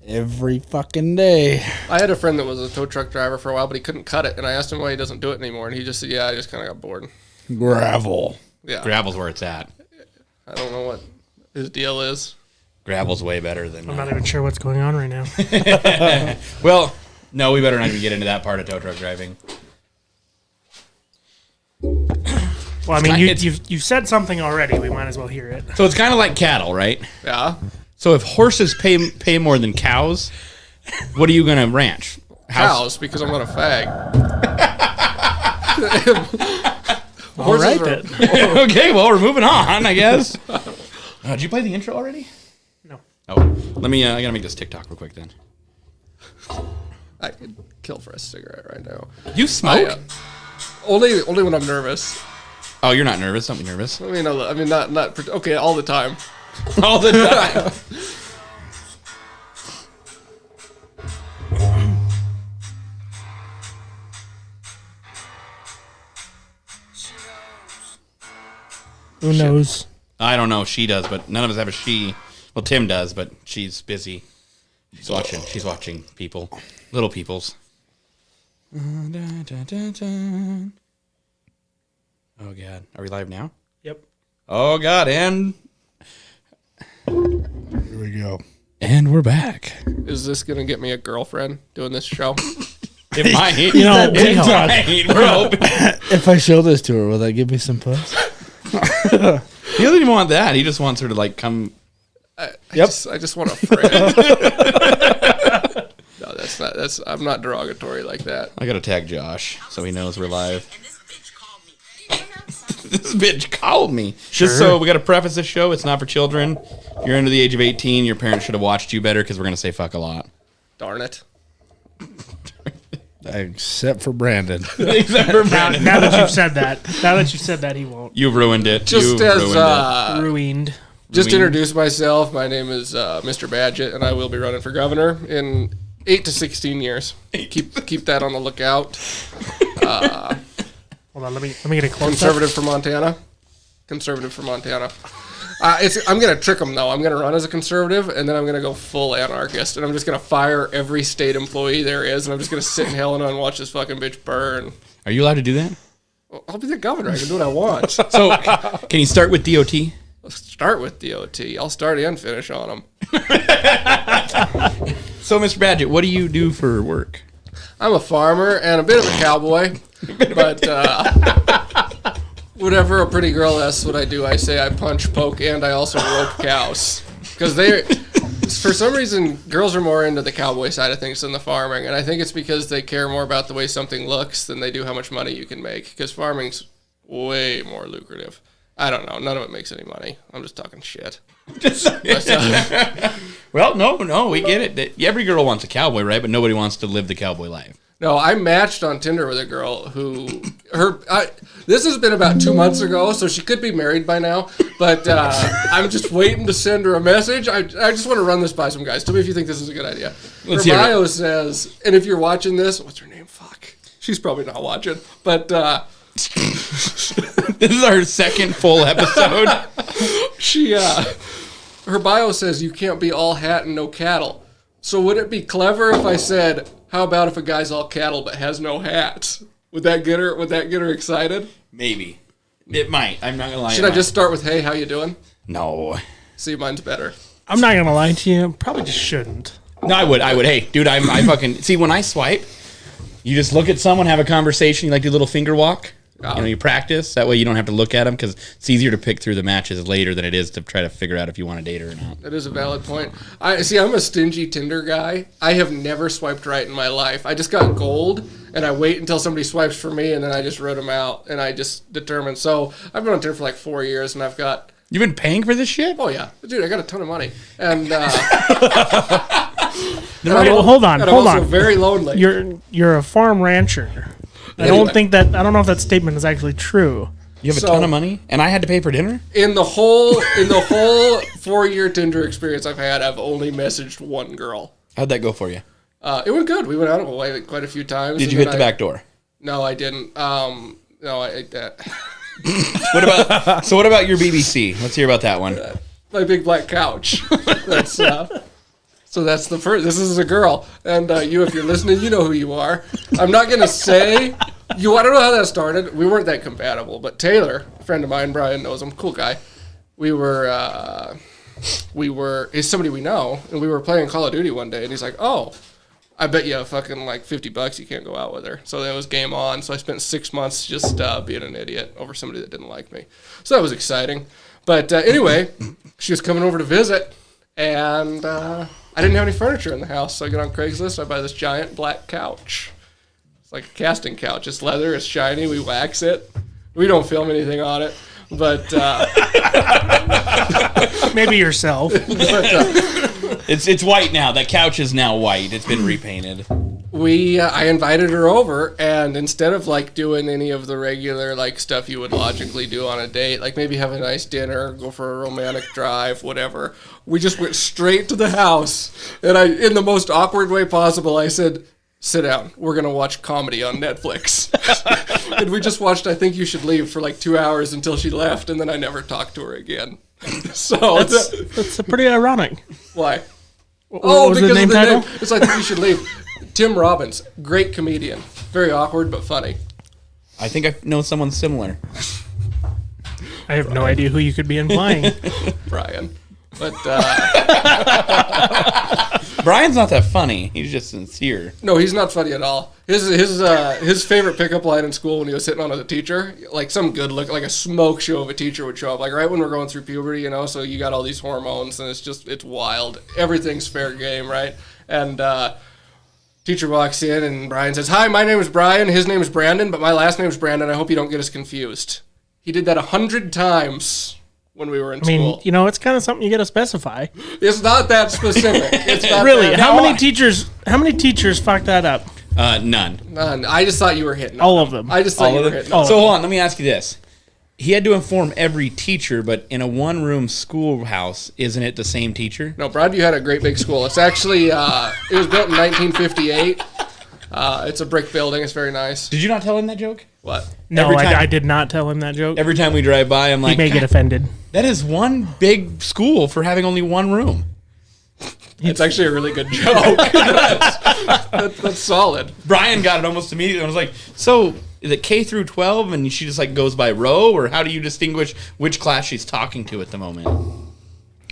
Every fucking day. I had a friend that was a tow truck driver for a while, but he couldn't cut it. And I asked him why he doesn't do it anymore. And he just said, I just kind of got bored. Gravel. Yeah. Gravel's where it's at. I don't know what his deal is. Gravel's way better than... I'm not even sure what's going on right now. Well, no, we better not even get into that part of tow truck driving. Well, I mean, you've said something already. We might as well hear it. So it's kind of like cattle, right? Yeah. So if horses pay more than cows, what are you going to ranch? Cows, because I'm not a fag. All right, then. Okay, well, we're moving on, I guess. Did you play the intro already? No. Oh, let me, I got to make this TikTok real quick then. I could kill for a cigarette right now. You smoke? Only when I'm nervous. Oh, you're not nervous. Don't be nervous. I mean, not okay, all the time. All the time. Who knows? I don't know. She does, but none of us have a she. Well, Tim does, but she's busy. She's watching. She's watching people. Little peoples. Oh, God. Are we live now? Yep. Oh, God. And Here we go. we're back. Is this going to get me a girlfriend doing this show? It might. You know, it might. We're hoping. If I show this to her, will that give me some puss? He doesn't even want that. He just wants her to, like, come. I just want a friend. No, I'm not derogatory like that. I got to tag Josh so he knows we're live. This bitch called me. Sure. Just so we got to preface this show, it's not for children. If you're under the age of 18, your parents should have watched you better because we're going to say fuck a lot. Darn it. Except for Brandon. Except for Brandon. Now that you've said that, he won't. You've ruined it. Just You've as ruined it. Ruined. just introduce myself. My name is Mr. Badgett, and I will be running for governor in 8 to 16 years. Keep that on the lookout. Hold on, let me get a close Conservative for Montana. I'm going to trick them, though. I'm going to run as a conservative, and then I'm going to go full anarchist, and I'm just going to fire every state employee there is, and I'm just going to sit in Helena and watch this fucking bitch burn. Are you allowed to do that? Well, I'll be the governor. I can do what I want. So, can you start with DOT? Let's start with DOT. I'll start and finish on them. So, Mr. Badgett, what do you do for work? I'm a farmer and a bit of a cowboy, but whenever a pretty girl asks what I do, I say I punch, poke, and I also rope cows. Because for some reason, girls are more into the cowboy side of things than the farming, and I think it's because they care more about the way something looks than they do how much money you can make, because farming's way more lucrative. I don't know. None of it makes any money. I'm just talking shit. Well, no, we get it. Every girl wants a cowboy, right? But nobody wants to live the cowboy life. No, I matched on Tinder with a girl who this has been about 2 months ago, so she could be married by now. But I'm just waiting to send her a message. I just want to run this by some guys. Tell me if you think this is a good idea. Let's her hear bio says, and if you're watching this, what's her name? Fuck, she's probably not watching. But This is our second full episode. Her bio says you can't be all hat and no cattle. So would it be clever if I said, how about if a guy's all cattle but has no hat? Would that get her excited? Maybe. It might. I'm not gonna lie. Should I just start with, hey, how you doing? No. See, mine's better. I'm not gonna lie to you. Probably just shouldn't. No, I would. Hey, dude, I fucking see when I swipe. You just look at someone, have a conversation. You like do a little finger walk. You practice. That way you don't have to look at them because it's easier to pick through the matches later than it is to try to figure out if you want to date her or not. That is a valid point. I'm a stingy Tinder guy. I have never swiped right in my life. I just got gold, and I wait until somebody swipes for me, and then I just wrote them out, and I just determine. So I've been on Tinder for like 4 years, and I've got... You've been paying for this shit? Oh, yeah. Dude, I got a ton of money. And... Hold on. I'm also very lonely. You're a farm rancher. I don't know if that statement is actually true. You have a ton of money, and I had to pay for dinner? In the whole 4-year Tinder experience I've had, I've only messaged one girl. How'd that go for you? It went good. We went out quite a few times. Did you hit the back door? No, I didn't. No, I What about your BBC? Let's hear about that one. my big black couch. That's So that's the first. This is a girl, and you, if you're listening, you know who you are. I'm not gonna say you. I don't know how that started. We weren't that compatible, but Taylor, a friend of mine, Brian knows him, cool guy. We were. He's somebody we know, and we were playing Call of Duty one day, and he's like, "Oh, I bet you fucking like $50 you can't go out with her." So that was game on. So I spent 6 months just being an idiot over somebody that didn't like me. So that was exciting. But anyway, she was coming over to visit, and I didn't have any furniture in the house, so I get on Craigslist. I buy this giant black couch. It's like a casting couch. It's leather. It's shiny. We wax it. We don't film anything on it, but Maybe yourself. It's white now. That couch is now white. It's been repainted. I invited her over, and instead of like doing any of the regular like stuff you would logically do on a date, like maybe have a nice dinner, go for a romantic drive, whatever, we just went straight to the house, and in the most awkward way possible, I said, "Sit down. We're gonna watch comedy on Netflix." And we just watched I Think You Should Leave for like 2 hours until she left, and then I never talked to her again. So That's pretty ironic. why? What was the name title? It's I Think You Should Leave. Tim Robbins, great comedian. Very awkward, but funny. I think I know someone similar. I have no idea who you could be implying. Brian. But, Brian's not that funny. He's just sincere. no, he's not funny at all. His favorite pickup line in school when he was sitting on as a teacher, like some good look, like a smoke show of a teacher would show up, like right when we're going through puberty, so you got all these hormones, and it's wild. Everything's fair game, right? And, teacher walks in, and Brian says, "Hi, my name is Brian. His name is Brandon, but my last name is Brandon. I hope you don't get us confused." He did that 100 times when we were in school. It's kind of something you got to specify. It's not that specific. It's not Really? that- How many teachers fucked that up? None. None. I just thought you were hitting All of them. I just thought All you of were them? hitting Oh. So hold on, let me ask you this. He had to inform every teacher, but in a one-room schoolhouse, isn't it the same teacher? No, Broadview had a great big school. It's actually, it was built in 1958. It's a brick building. It's very nice. Did you not tell him that joke? What? No, Every time- I did not tell him that joke. Every time we drive by, I'm He like, may get offended. that is one big school for having only one room. It's actually a really good joke. that's solid. Brian got it almost immediately. I was like, so is it K through 12 and she just like goes by row, or how do you distinguish which class she's talking to at the moment?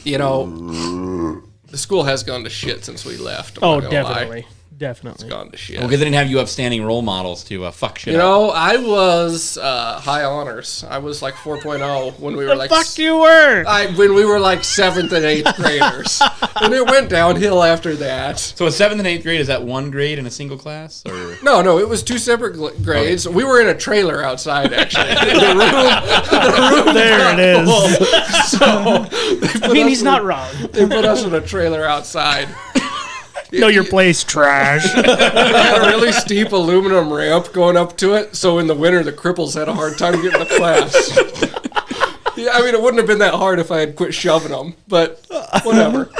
The school has gone to shit since we left. I'm Oh, not gonna lie. definitely. Definitely. Gone to shit. Because they didn't have you upstanding role models to fuck shit up. I was high honors. I was like 4.0 when we were like Fuck you were. when we were like 7th and 8th graders. And it went downhill after that. So a 7th and 8th grade, is that one grade in a single class? Or No, it was 2 separate grades. We were in a trailer outside, actually. the room There it is. So He's not wrong. they put us in a trailer outside. Know your place, trash. Had a really steep aluminum ramp going up to it, so in the winter the cripples had a hard time getting to class. Yeah, I mean, it wouldn't have been that hard if I had quit shoving them, but whatever.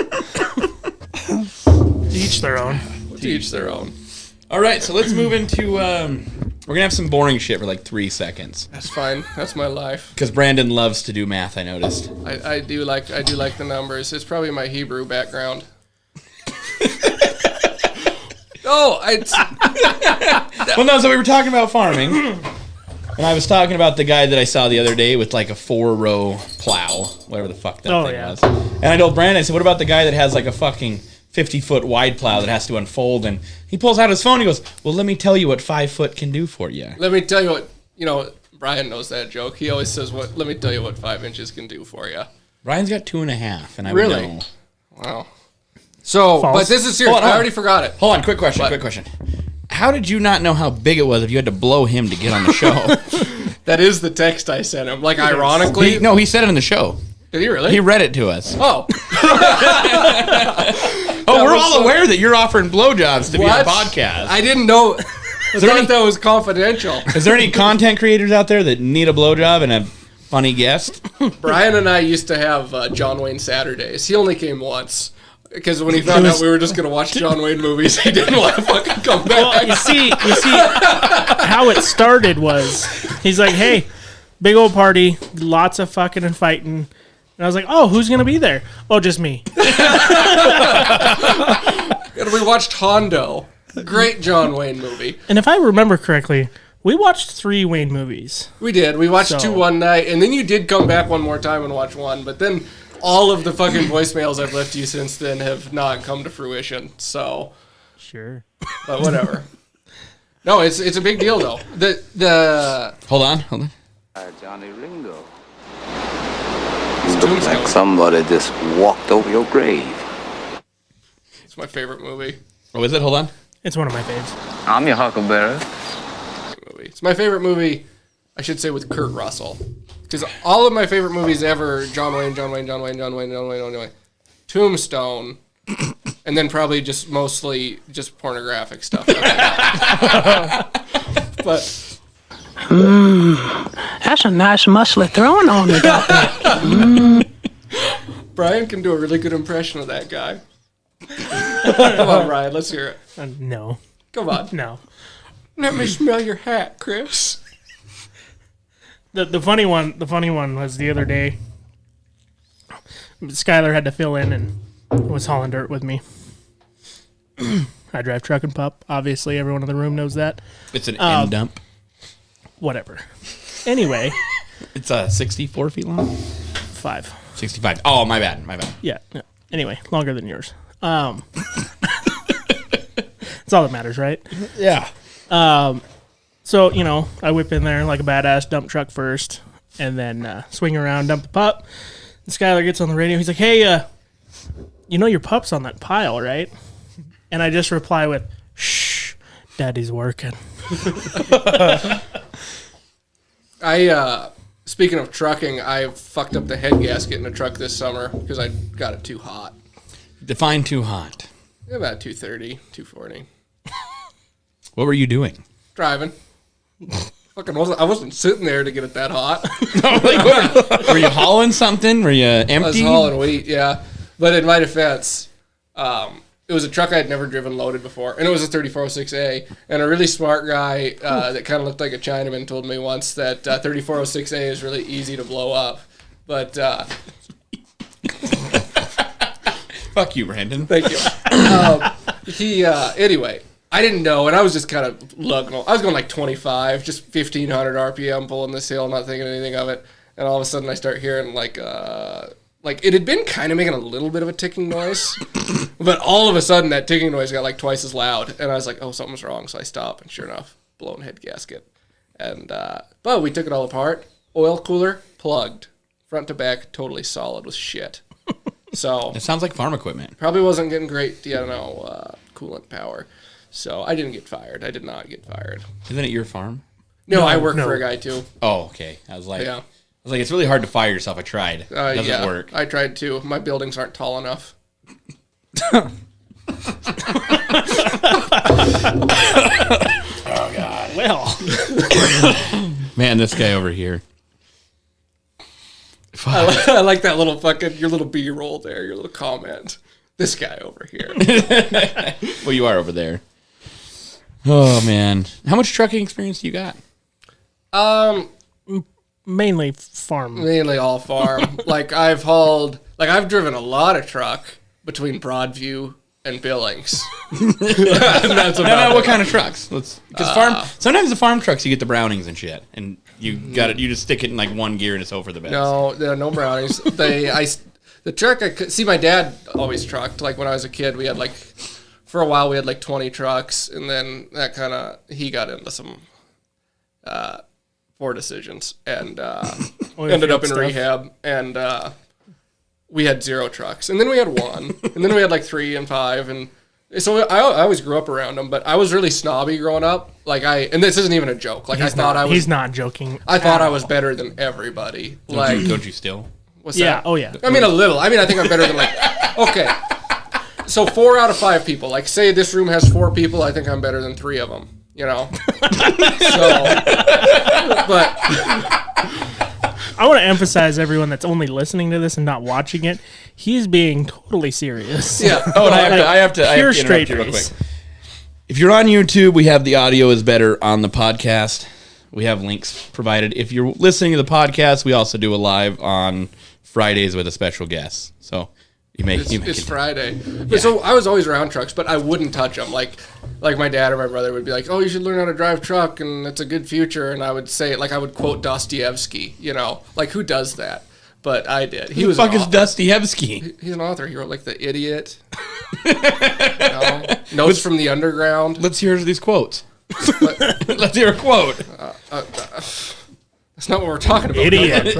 Each their own. To each their own. all right, so let's move into. We're gonna have some boring shit for like 3 seconds That's fine. That's my life. because Brandon loves to do math. I noticed. I do like the numbers. It's probably my Hebrew background. Well, no. So we were talking about farming, and I was talking about the guy that I saw the other day with like a 4-row plow, whatever the fuck that thing was. And I told Brandon, I said, "What about the guy that has like a fucking 50-foot wide plow that has to unfold?" And he pulls out his phone. He goes, "Well, let me tell you what 5 foot can do for you." Let me tell you what, Brian knows that joke. He always says, let me tell you what 5 inches can do for you. Brian's got 2.5, and I Really? would know. Wow. So, False. but this is serious. Hold on. I already forgot it. Hold on, quick question. What? Quick question. How did you not know how big it was if you had to blow him to get on the show? That is the text I sent him. Like, ironically. he said it in the show. Did he really? He read it to us. Oh. Oh, we're was all so- aware that you're offering blowjobs to be on What? a podcast. I didn't know. I there thought any- that was confidential. Is there any content creators out there that need a blowjob and a funny guest? Brian and I used to have John Wayne Saturdays. He only came once. Because when he found out we were just going to watch John Wayne movies, he didn't want to fucking come back. Well, you see, how it started was he's like, hey, big old party, lots of fucking and fighting. And I was like, oh, who's going to be there? Oh, just me. And we watched Hondo. Great John Wayne movie. And if I remember correctly, we watched 3 Wayne movies. We did. We watched So- 2 one night, and then you did come back one more time and watch 1, but then all of the fucking voicemails I've left you since then have not come to fruition. So, Sure. but whatever. No, it's a big deal though. The Hold on. Johnny Ringo. it's Look Tombstone. like somebody just walked over your grave. It's my favorite movie. Oh, is it? Hold on. It's one of my faves. I'm your huckleberry. It's my favorite movie, I should say, with Kurt Russell. Because all of my favorite movies ever, John Wayne, Tombstone, and then probably just mostly just pornographic stuff. But That's a nice muscly throwing on you got there. Brian can do a really good impression of that guy. Come on, Brian, let's hear it. No. Come on. No. Let me smell your hat, Chris. The funny one was the other day. Skylar had to fill in and was hauling dirt with me. I drive truck and pup. Obviously, everyone in the room knows that. It's an end dump. Whatever. Anyway, It's 64 feet long. 5. 65. Oh, my bad. Yeah. Anyway, longer than yours. That's all that matters, right? Yeah. So, I whip in there like a badass, dump truck first, and then swing around, dump the pup. And Skylar gets on the radio. He's like, hey, your pup's on that pile, right? And I just reply with, shh, daddy's working. Speaking of trucking, I fucked up the head gasket in a truck this summer because I got it too hot. Define too hot. About 230, 240. What were you doing? Driving. I wasn't sitting there to get it that hot. Were you hauling something? Were you empty? I was hauling wheat, yeah. But in my defense, it was a truck I had never driven loaded before, and it was a 3406A. And a really smart guy that kind of looked like a Chinaman told me once that 3406A is really easy to blow up. But Fuck you, Brandon. thank you. Anyway, I didn't know, and I was just kind of lugging. I was going like 25, just 1,500 RPM pulling this hill, not thinking anything of it. And all of a sudden, I start hearing like it had been kind of making a little bit of a ticking noise, but all of a sudden that ticking noise got like twice as loud, and I was like, "Oh, something's wrong." So I stop, and sure enough, blown head gasket. And but we took it all apart. Oil cooler plugged, front to back, totally solid with shit. So It sounds like farm equipment. probably wasn't getting great, coolant power. So I didn't get fired. I did not get fired. Isn't it your farm? No, I work no. for a guy too. Oh, okay. I was like, Yeah. it's really hard to fire yourself. I tried. It doesn't Yeah, work. I tried too. My buildings aren't tall enough. Well, Man, this guy over here. I like that little your little B-roll there, your little comment. This guy over here. Well, you are over there. Oh, man. How much trucking experience do you got? mainly farm. Mainly all farm. I've driven a lot of truck between Broadview and Billings. And that's about No, what it. kind of trucks? Because sometimes the farm trucks you get the Brownings and shit, and you got it. You just stick it in like one gear and it's over the best. No, there are no brownies. The truck my dad always trucked. Like when I was a kid, we had for a while we had 20 trucks, and then he got into some poor decisions and ended up in stuff. rehab, and we had 0 trucks, and then we had 1, and then we had 3 and 5, and so I always grew up around them, but I was really snobby growing up. And this isn't even a joke. He's not joking. I thought I was better than everybody. Don't you still? What's Yeah. that? Oh yeah. I mean, a little. I mean, I think I'm better than okay. So 4 out of 5 people. Say this room has 4 people. I think I'm better than 3 of them. But I want to emphasize everyone that's only listening to this and not watching it. He's being totally serious. yeah. Oh, and I have to Pure interrupt straight you real face. quick. If you're on YouTube, we have the audio is better on the podcast. We have links provided. If you're listening to the podcast, we also do a live on Fridays with a special guest. So It's Friday. But so I was always around trucks, but I wouldn't touch them. Like my dad or my brother would be like, "Oh, you should learn how to drive truck, and it's a good future." And I would say it like I would quote Dostoevsky. Like who does that? But I did. Who the fuck is Dostoevsky? He's an author. He wrote like The Idiot. Notes from the Underground. Let's hear these quotes. Let's hear a quote. That's not what we're talking about. Idiot.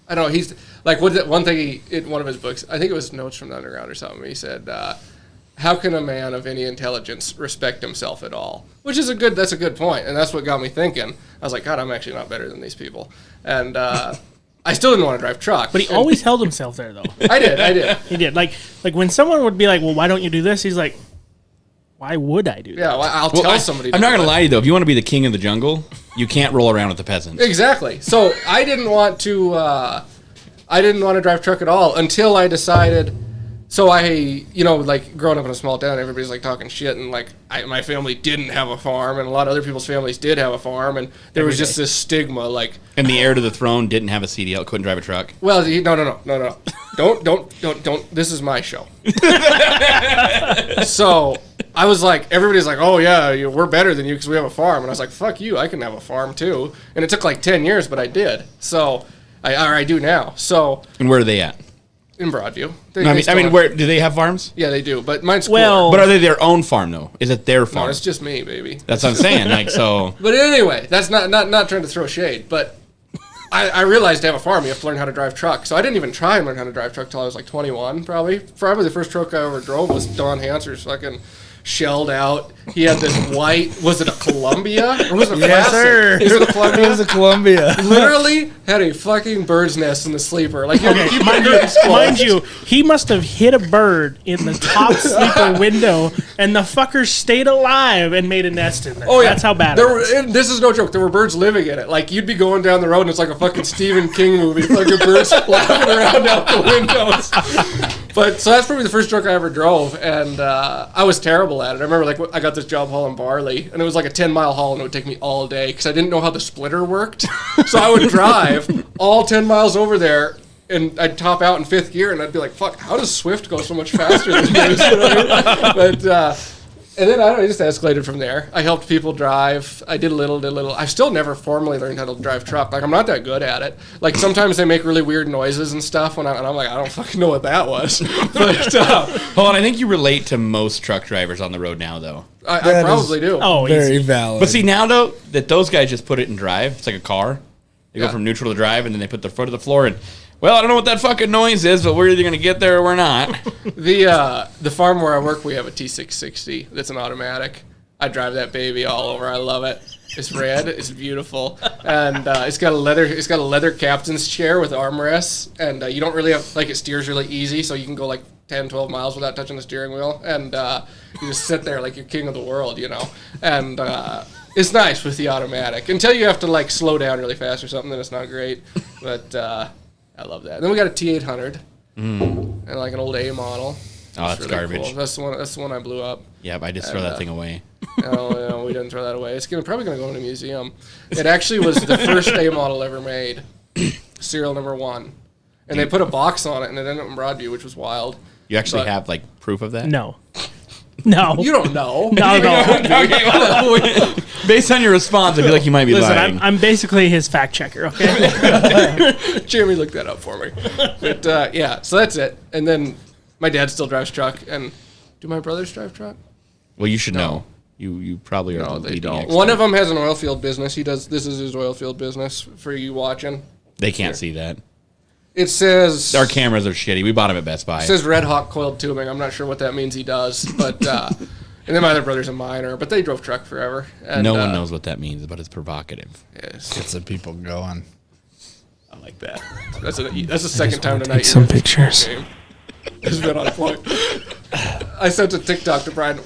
I don't know. He's like one thing in one of his books. I think it was Notes from the Underground or something. He said, "How can a man of any intelligence respect himself at all?" Which is that's a good point, and that's what got me thinking. I was like, God, I'm actually not better than these people, and I still didn't want to drive truck. But he always held himself there, though. I did. He did. Like when someone would be like, "Well, why don't you do this?" He's like, "Why would I do that?" Yeah, well, I'll tell somebody. I'm not going to do lie to you, though. If you want to be the king of the jungle, you can't roll around with the peasants. Exactly. So I didn't want to. I didn't want to drive truck at all until I decided. So like growing up in a small town, everybody's like talking shit, and like my family didn't have a farm, and a lot of other people's families did have a farm, and there was just this stigma, like. And the heir to the throne didn't have a CDL, couldn't drive a truck. Well, no. Don't. This is my show. So I was like, everybody's like, oh yeah, we're better than you because we have a farm, and I was like, fuck you, I can have a farm too, and it took like 10 years, but I did. So I do now. So. And where are they at? In Broadview. Where do they have farms? Yeah, they do, but mine's Well- But are they their own farm though? Is it their farm? No, it's just me, baby. That's what I'm saying. Like so. But anyway, that's not trying to throw shade, but I realized to have a farm, you have to learn how to drive truck. So I didn't even try and learn how to drive truck till I was like 21, probably. Probably the first truck I ever drove was Don Hanser's fucking shelled out. He had this white, was it a Columbia? Or was it a Yes, Classic? sir. Is it a Columbia? It was a Columbia. Literally had a fucking bird's nest in the sleeper. Like, you had to keep the Mind curtains you, closed. mind you, he must have hit a bird in the top sleeper window, and the fucker stayed alive and made a nest in there. Oh yeah, That's how bad there it was. were. And this is no joke. There were birds living in it. Like you'd be going down the road, and it's like a fucking Stephen King movie. Fucking birds flapping around out the windows. But so that's probably the first truck I ever drove, and I was terrible at it. I remember like I got this job hauling barley, and it was like a 10-mile haul, and it would take me all day because I didn't know how the splitter worked. So I would drive all 10 miles over there. And I'd top out in 5th gear, and I'd be like, "Fuck! How does Swift go so much faster than this?" You know what I mean? But and then I don't know, it just escalated from there. I helped people drive. I did a little. I've still never formally learned how to drive truck. Like I'm not that good at it. Like sometimes they make really weird noises and stuff, and I'm like, I don't fucking know what that was. But Hold on, I think you relate to most truck drivers on the road now, though. I That probably is- do. Oh, Very easy. valid. But see now though that those guys just put it in drive. It's like a car. They Yeah. go from neutral to drive, and then they put their foot to the floor. And well, I don't know what that fucking noise is, but we're either gonna get there or we're not. The farm where I work, we have a T660 that's an automatic. I drive that baby all over. I love it. It's red. It's beautiful, and it's got a leather captain's chair with armrests, and you don't really have like it steers really easy, so you can go like 10, 12 miles without touching the steering wheel, and you just sit there like you're king of the world, you know. And it's nice with the automatic until you have to like slow down really fast or something. Then it's not great, but I love that. And then we got a T800 and like an old A model. Oh, that's Really garbage. cool. That's the one I blew up. Yep, I just throw that thing away. No, we didn't throw that away. It's probably going to go in a museum. It actually was the first A model ever made, serial number 1. And they put a box on it, and it ended up in Broadview, which was wild. You actually But- have like proof of that? No. No. You don't know. No. Based on your response, I feel like you might be Listen, lying. I'm basically his fact checker, okay? Jeremy looked that up for me. But yeah, so that's it. And then my dad still drives truck. And do my brothers drive truck? Well, you should know. You probably are No, the they leading don't. expert. One of them has an oil field business. This is his oil field business for you watching. They can't see that. It says Our cameras are shitty. We bought them at Best Buy. It says Red Hawk coiled tubing. I'm not sure what that means he does, but and then my other brother's a miner, but they drove truck forever. And, No one knows what that means, but it's provocative. Yes, Get some people going. I like that. That's the second time tonight. Take some pictures. It's been on point. I sent a TikTok to Brian.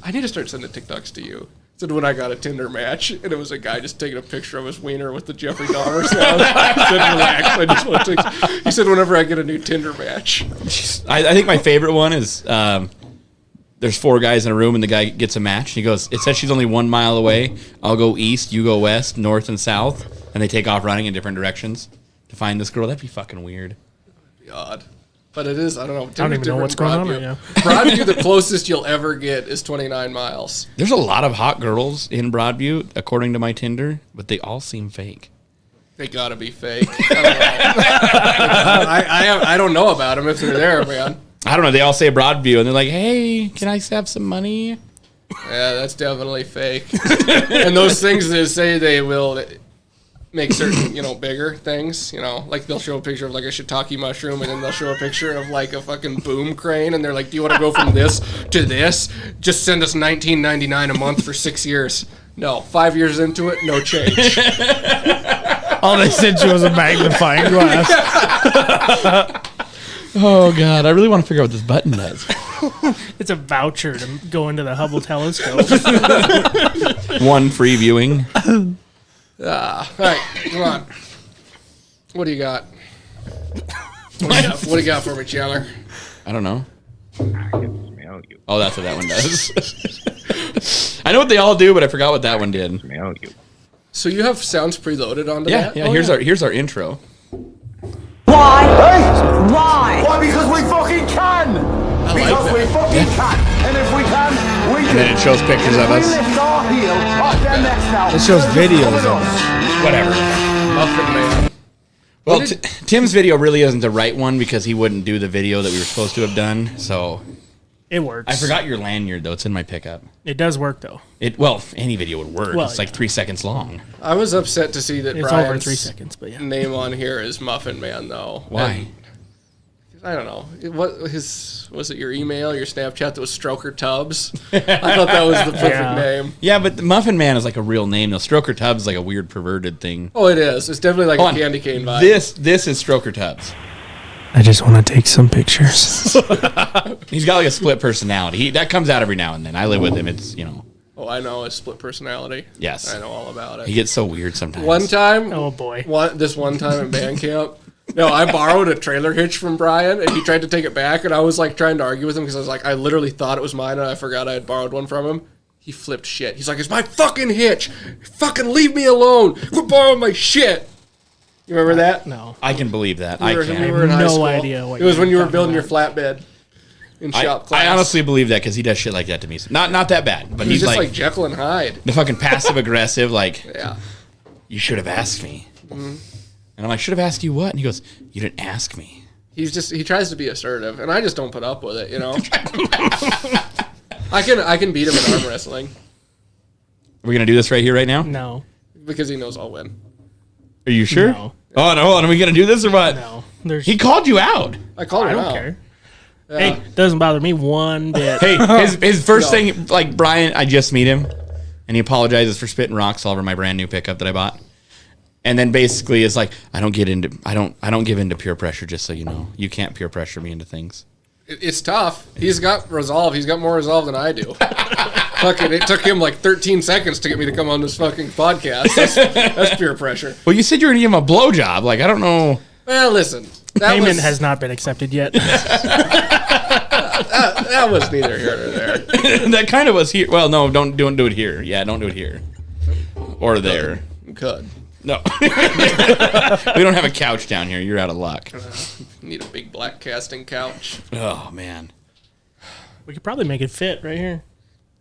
I need to start sending TikToks to you. Said when I got a Tinder match, and it was a guy just taking a picture of his wiener with the Jeffrey Dahmer sound. I said, relax. I just want to. He said, whenever I get a new Tinder match. I think my favorite one is there's 4 guys in a room and the guy gets a match. He goes, it says she's only 1 mile away. I'll go east, you go west, north and south. And they take off running in different directions to find this girl. That'd be fucking weird. God. But it is, I don't know. I don't even know what's going on right now. Broadview, the closest you'll ever get is 29 miles. There's a lot of hot girls in Broadview, according to my Tinder, but they all seem fake. They gotta be fake. I don't know. I don't know about them if they're there, man. I don't know. They all say Broadview, and they're like, hey, can I have some money? Yeah, that's definitely fake. And those things they say they will make certain, bigger things, like they'll show a picture of like a shiitake mushroom and then they'll show a picture of like a fucking boom crane and they're like, do you want to go from this to this? Just send us $19.99 a month for 6 years. No, 5 years into it, no change. All they sent you was a magnifying glass. Oh, God. I really want to figure out what this button does. It's a voucher to go into the Hubble telescope. 1 free viewing. All right, come on. What do you got? What do you got for me, Chandler? I don't know. I can smell you. Oh, that's what that one does. I know what they all do, but I forgot what that one did. Smell you. So you have sounds preloaded onto that? Yeah. Here's our intro. Why? Why? Why? Because we fucking can! Because we fucking can! And if we can, we can! And then it shows pictures of us. We lift our heel off their necks now. It shows videos of it. Whatever. Muffin Man. Well, Tim's video really isn't the right one because he wouldn't do the video that we were supposed to have done. So It works. I forgot your lanyard though. It's in my pickup. It does work though. Well, any video would work. Well, it's like 3 seconds long. I was upset to see that It's Brian's over 3 seconds, but yeah. name on here is Muffin Man, though. Why? And I don't know. Was it your email, your Snapchat that was Stroker Tubbs? I thought that was the perfect Yeah. name. Yeah, but the Muffin Man is like a real name. though. Stroker Tubbs is like a weird perverted thing. Oh, it is. It's definitely like Hold a on. candy cane vibe. This is Stroker Tubbs. I just want to take some pictures. He's got like a split personality. That comes out every now and then. I live with him. It's Oh, I know. It's split personality. Yes. I know all about it. he gets so weird sometimes. One time, Oh boy. this one time in band camp, no, I borrowed a trailer hitch from Brian, and he tried to take it back, and I was like trying to argue with him because I was like, I literally thought it was mine, and I forgot I had borrowed one from him. He flipped shit. He's like, it's my fucking hitch. Fucking leave me alone. Quit borrowing my shit. You remember that? No. I can believe that. We I were can. in high no school. idea what It was you when were you were talking building your about. flatbed in shop class. I honestly believe that because he does shit like that to me. Not that bad, but He's he's just like like Jekyll and Hyde. the fucking passive aggressive. Like Yeah. you should have asked me, and I'm like, should have asked you what? And he goes, you didn't ask me. He tries to be assertive, and I just don't put up with it, I can beat him in arm wrestling Are we gonna do this right here, right now? No. because he knows I'll win. Are you sure? No. Oh no! Hold on, are we gonna do this or what? No. There's. He called you out. I called I him don't out. care. Yeah. Hey, doesn't bother me one bit. Hey, his first No. thing, like Brian, I just meet him, and he apologizes for spitting rocks all over my brand new pickup that I bought. And then basically it's like, I don't give into peer pressure, just so you know. You can't peer pressure me into things. It's tough. He's got resolve. He's got more resolve than I do. Fucking, it took him like 13 seconds to get me to come on this fucking podcast. That's peer pressure. Well, you said you were gonna give him a blowjob. Like, I don't know. Well, listen. That Payment has not been accepted yet. that was neither here nor there. That kind of was here. Well, no, don't do it here. Yeah, don't do it here. Or there. Could. No. We don't have a couch down here. You're out of luck. Need a big black casting couch. Oh, man. We could probably make it fit right here.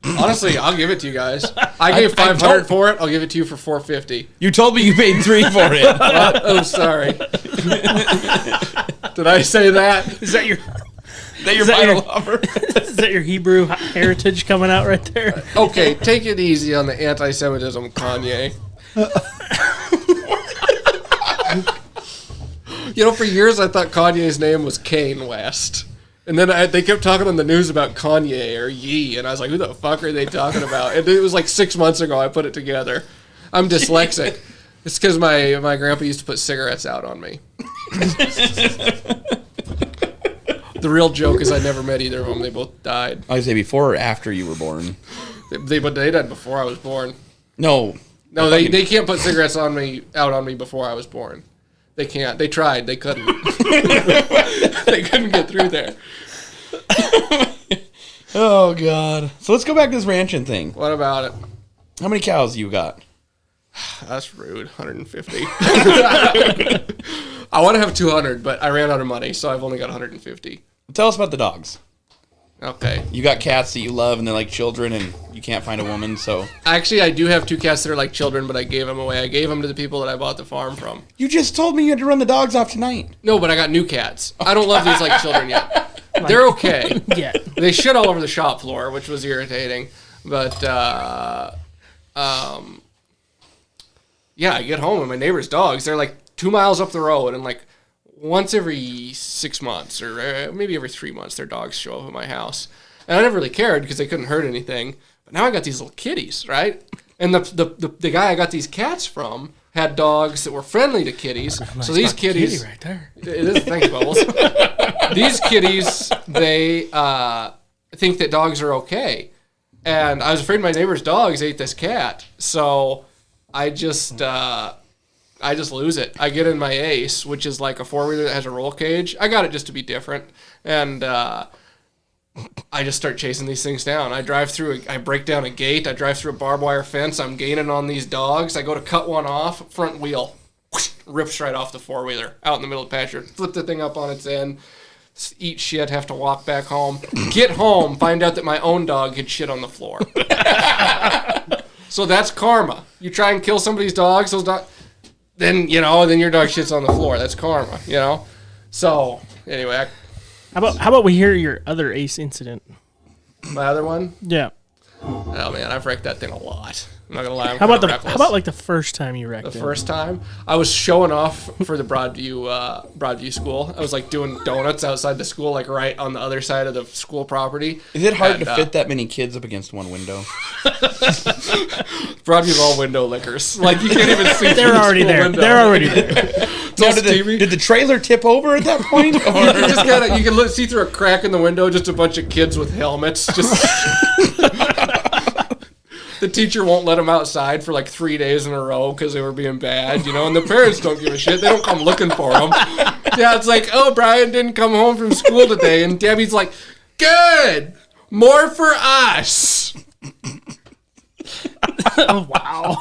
Honestly, I'll give it to you guys. I gave $500 for it. I'll give it to you for $450. You told me you paid $3 for it. Oh, sorry. Did I say that? Is that your That your that final your- offer? is that your Hebrew heritage coming out right there? Okay, take it easy on the anti-Semitism, Kanye. For years I thought Kanye's name was Kane West. And then they kept talking on the news about Kanye or Yee, and I was like, who the fuck are they talking about? And it was like 6 months ago I put it together. I'm dyslexic. It's because my grandpa used to put cigarettes out on me. The real joke is I never met either of them. They both died. I say before or after you were born. They died before I was born. No. No, they can't put cigarettes out on me before I was born. They can't. They tried. They couldn't. They couldn't get through there. Oh God. So let's go back to this ranching thing. What about it? How many cows you got? That's rude. 150. I want to have 200, but I ran out of money, so I've only got 150. Tell us about the dogs. Okay. You got cats that you love and they're like children and you can't find a woman, so. Actually, I do have 2 cats that are like children, but I gave them away. I gave them to the people that I bought the farm from. You just told me you had to run the dogs off tonight. No, but I got new cats. I don't love these like children yet. They're okay. Yeah. They shit all over the shop floor, which was irritating. But, yeah, I get home and my neighbor's dogs, they're like 2 miles up the road, and like once every 6 months or maybe every 3 months, their dogs show up at my house. And I never really cared because they couldn't hurt anything. But now I got these little kitties, right? And the guy I got these cats from had dogs that were friendly to kitties. So these kitties, Kitty right there. it is, thanks, Bubbles. These kitties, they think that dogs are okay. And I was afraid my neighbor's dogs ate this cat. So I just lose it. I get in my Ace, which is like a 4-wheeler that has a roll cage. I got it just to be different. And I just start chasing these things down. I break down a gate. I drive through a barbed wire fence. I'm gaining on these dogs. I go to cut one off. Front wheel whoosh, rips right off the 4-wheeler out in the middle of the pasture. Flip the thing up on its end. Eat shit. Have to walk back home. Get home. Find out that my own dog had shit on the floor. So that's karma. You try and kill somebody's dogs, then your dog shits on the floor. That's karma, So anyway, How about we hear your other Ace incident? my other one. Yeah. Oh man, I've wrecked that thing a lot. I'm not gonna lie. I'm How about kinda reckless. how about like the first time you wrecked the it? first time I was showing off for the Broadview school? I was like doing donuts outside the school, like right on the other side of the school property. Is it hard And, to fit that many kids up against one window? Broadview's all window lickers. Like you can't even see. They're through the already school there. window. They're already there. It's all steamy. Did the trailer tip over at that point? You just gotta, you can see through a crack in the window, just a bunch of kids with helmets. Just the teacher won't let them outside for like 3 days in a row because they were being bad, and the parents don't give a shit. They don't come looking for them. Yeah, it's like, oh, Brian didn't come home from school today, and Debbie's like, good, more for us. Oh, wow.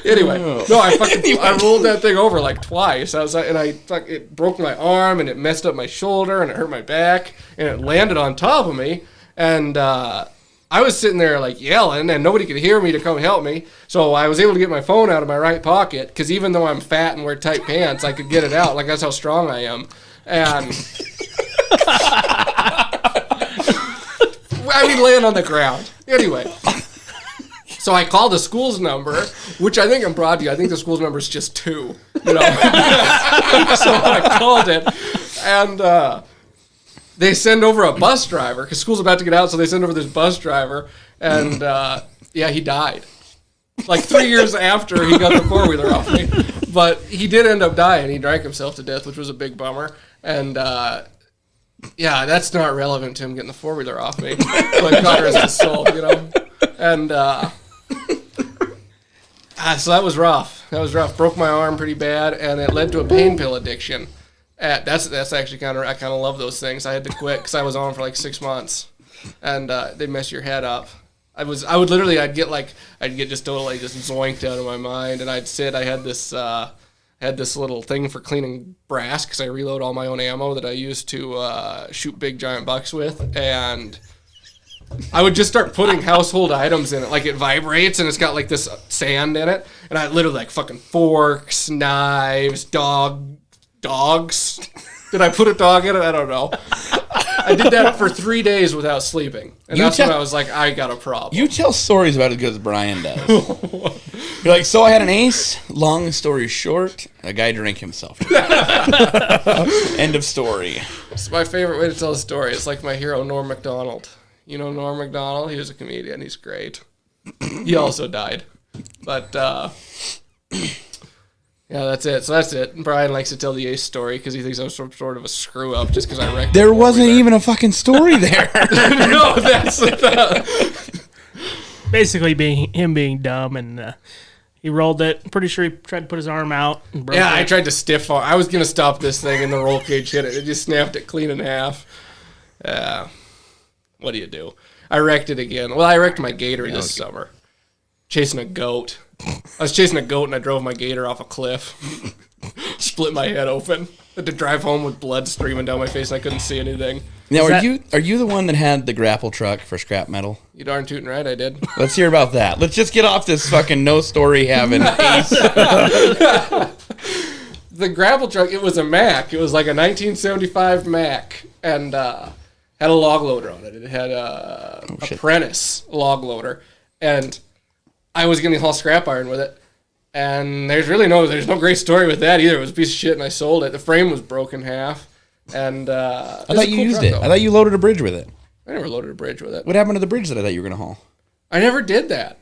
Anyway, no, I rolled that thing over like twice. It broke my arm and it messed up my shoulder and it hurt my back and it landed on top of me and I was sitting there like yelling and nobody could hear me to come help me. So I was able to get my phone out of my right pocket because even though I'm fat and wear tight pants, I could get it out. Like that's how strong I am. And laying on the ground. Anyway. So I called the school's number, which I think in Broadview, I think the school's number is just 2. So I called it, and they send over a bus driver because school's about to get out, so they send over this bus driver, and he died. Like 3 years after he got the 4-wheeler off me, but he did end up dying. He drank himself to death, which was a big bummer, and that's not relevant to him getting the 4-wheeler off me. But God rest his soul, and. So that was rough. Broke my arm pretty bad, and it led to a pain pill addiction. That's actually I kind of love those things. I had to quit because I was on for like 6 months, and they mess your head up. I'd get just totally just zoinked out of my mind, and I'd sit. I had this little thing for cleaning brass because I reload all my own ammo that I used to shoot big giant bucks with, and I would just start putting household items in it. Like it vibrates and it's got like this sand in it. And I literally like fucking forks, knives, dogs. Did I put a dog in it? I don't know. I did that for 3 days without sleeping. And that's when I was like, I got a problem. You tell stories about it as good as Brian does. You're like, so I had an ace. Long story short, a guy drank himself. End of story. It's my favorite way to tell a story. It's like my hero, Norm Macdonald. You know Norm Macdonald? He was a comedian. He's great. He also died. But, yeah, that's it. So that's it. Brian likes to tell the Ace story because he thinks I'm some sort of a screw-up just because I wrecked There wasn't even a fucking story there. No, that's Basically being dumb, and he rolled it. Pretty sure he tried to put his arm out and broke it. I tried to stiff arm. I was going to stop this thing, and the roll cage hit it. It just snapped it clean in half. Yeah. what do you do? I wrecked it again. Well, I wrecked my gator this summer. Chasing a goat. I was chasing a goat and I drove my gator off a cliff. Split my head open. Had to drive home with blood streaming down my face and I couldn't see anything. Now, are you the one that had the grapple truck for scrap metal? You darn tootin' right I did. Let's hear about that. Let's just get off this fucking no story having ace. The grapple truck, it was a Mack. It was like a 1975 Mack. And had a log loader on it. It had a Apprentice log loader. And I was going to haul scrap iron with it. And there's no great story with that either. It was a piece of shit and I sold it. The frame was broken half. And I thought you used it. I thought you loaded a bridge with it. I never loaded a bridge with it. What happened to the bridge that I thought you were going to haul? I never did that.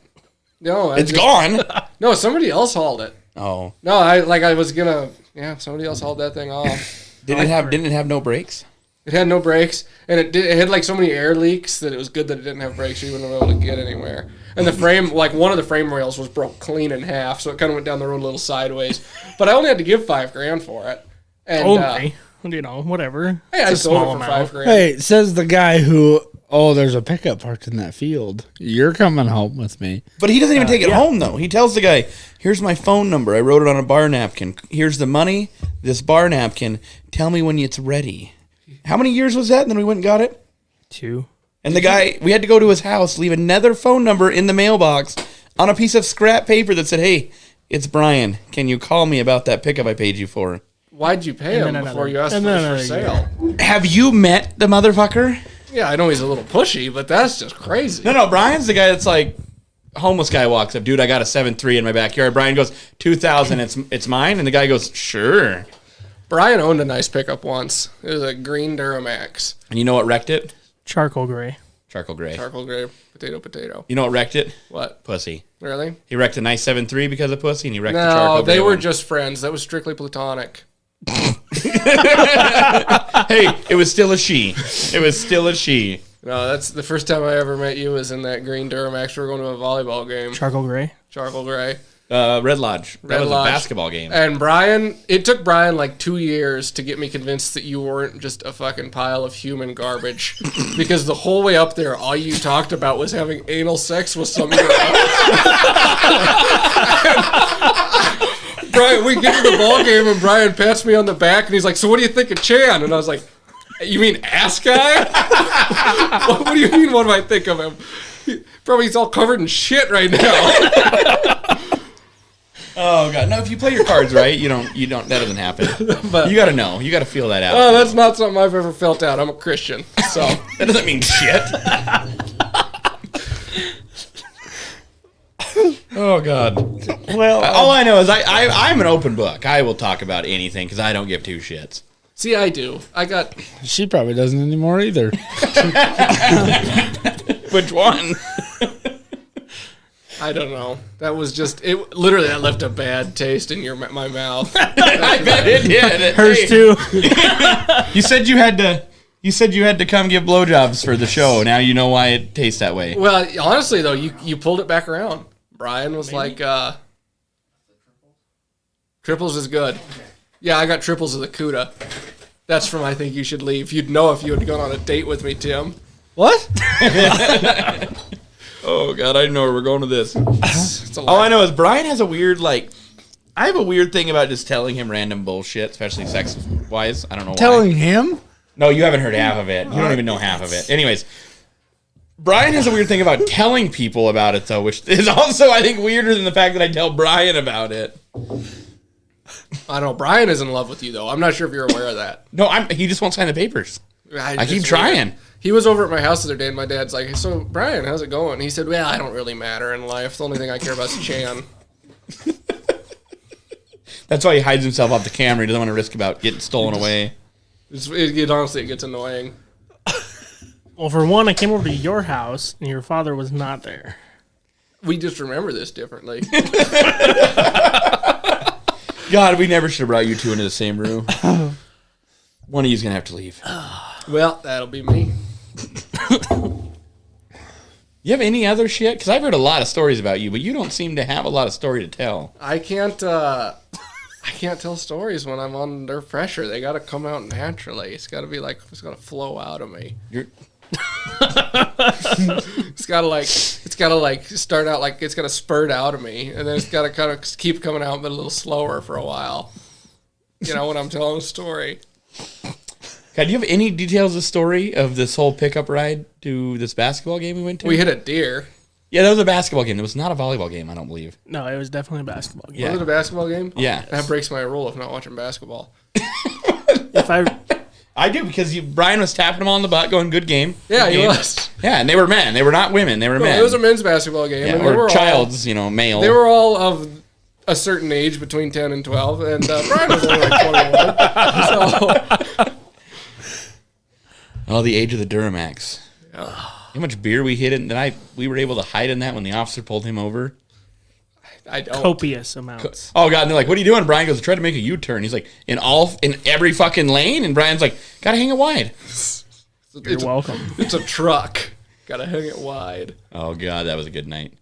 No, It's gone. No, somebody else hauled it. Oh, No, somebody else hauled that thing off. didn't it have no brakes? It had no brakes, and it had like so many air leaks that it was good that it didn't have brakes. You wouldn't have been able to get anywhere. And the frame, like one of the frame rails was broke clean in half, so it kind of went down the road a little sideways. But I only had to give $5,000 for it. And, whatever. Hey, I It's a sold small it for amount. $5,000. Hey, says the guy who, there's a pickup parked in that field. You're coming home with me. But he doesn't even take it home, though. He tells the guy, here's my phone number. I wrote it on a bar napkin. Here's the money, this bar napkin. Tell me when it's ready. How many years was that? And then we went and got it? 2. And the guy, we had to go to his house, leave another phone number in the mailbox on a piece of scrap paper that said, hey, it's Brian. Can you call me about that pickup I paid you for? Why'd you pay him before you asked for it for sale? Have you met the motherfucker? Yeah, I know he's a little pushy, but that's just crazy. No, Brian's the guy that's like, homeless guy walks up, dude, I got a 7.3 in my backyard. Brian goes, 2,000, it's mine? And the guy goes, sure. Brian owned a nice pickup once. It was a green Duramax. And you know what wrecked it? Charcoal gray. Charcoal gray. Charcoal gray, potato. You know what wrecked it? What? Pussy. Really? He wrecked a nice 7.3 because of pussy, and he wrecked the charcoal No, gray they were one. just friends. That was strictly platonic. Hey, it was still a she. It was still a she. No, that's the first time I ever met you was in that green Duramax. We were going to a volleyball game. Charcoal gray. Charcoal gray. Red Lodge. That was Lodge. a basketball game. And Brian, it took Brian like 2 years to get me convinced that you weren't just a fucking pile of human garbage. Because the whole way up there, all you talked about was having anal sex with some girl. Brian, we get to the ball game and Brian pats me on the back and he's like, so what do you think of Chan? And I was like, you mean ass guy? What do you mean, what do I think of him? Probably he's all covered in shit right now. Oh god, no! If you play your cards right, you don't. That doesn't happen. But you got to know. You got to feel that out. Oh, that's not something I've ever felt out. I'm a Christian, so that doesn't mean shit. Oh god. Well, all I know is I'm an open book. I will talk about anything because I don't give two shits. See, I do. she probably doesn't anymore either. Which one? I don't know. That was just it. Literally, that left a bad taste in my mouth. I bet it did. Hers too. You said you had to. You said you had to come give blowjobs for the show. Now you know why it tastes that way. Well, honestly though, you pulled it back around. Brian was like, triples is good. Yeah, I got triples of the Cuda. That's from I Think You Should Leave. You'd know if you had gone on a date with me, Tim. What? Oh god, I didn't know where we're going with this. It's a All lie. I know is Brian has a weird I have a weird thing about just telling him random bullshit, especially sex wise. I don't know why. Telling him? No, you haven't heard half of it. You don't even know half of it. Anyways, Brian has a weird thing about telling people about it, though, which is also, I think, weirder than the fact that I tell Brian about it. I don't know. Brian is in love with you, though. I'm not sure if you're aware of that. No, he just won't sign the papers. I keep trying. He was over at my house the other day, and my dad's like, so, Brian, how's it going? He said, well, I don't really matter in life. The only thing I care about is Chan. That's why he hides himself off the camera. He doesn't want to risk about getting stolen away. Honestly, it gets annoying. Well, for one, I came over to your house, and your father was not there. We just remember this differently. God, we never should have brought you two into the same room. One of you's going to have to leave. Well, that'll be me. You have any other shit? Because I've heard a lot of stories about you, but you don't seem to have a lot of story to tell. I can't tell stories when I'm under pressure. They got to come out naturally. It's got to be it's got to flow out of me. It's gotta like start out like it's gotta spurt out of me, and then it's gotta kind of keep coming out, but a little slower for a while. You know, when I'm telling a story. God, do you have any details of the story of this whole pickup ride to this basketball game we went to? We hit a deer. Yeah, that was a basketball game. It was not a volleyball game, I don't believe. No, it was definitely a basketball game. Yeah. Was it a basketball game? Yeah. That breaks my rule of not watching basketball. If I do, because Brian was tapping them on the butt, going, good game. Yeah, good he game. was. Yeah, and they were men. They were not women. They were men. It was a men's basketball game. Yeah, and they were or child's, male. They were all of a certain age, between 10 and 12, and Brian was only like 21. So, Oh, the age of the Duramax. yeah. How much beer we hid in that we were able to hide in that when the officer pulled him over. I don't. copious amounts. Oh God! And they're like, "What are you doing?" Brian goes, "I tried to make a U-turn." He's like, "In every fucking lane," and Brian's like, "Gotta hang it wide." You're welcome. It's a truck. Gotta hang it wide. Oh God, that was a good night.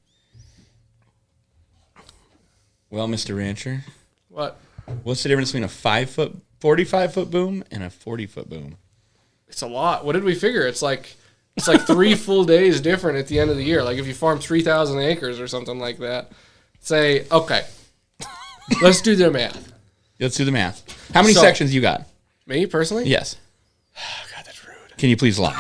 Well, Mr. Rancher, What? what's the difference between a 45-foot boom and a 40-foot boom? It's a lot. What did we figure? It's like 3 full days different at the end of the year. Like if you farm 3,000 acres or something like that. Say, okay, let's do the math. Let's do the math. How many So- sections you got? Me personally? Yes. God, that's rude. Can you please lie?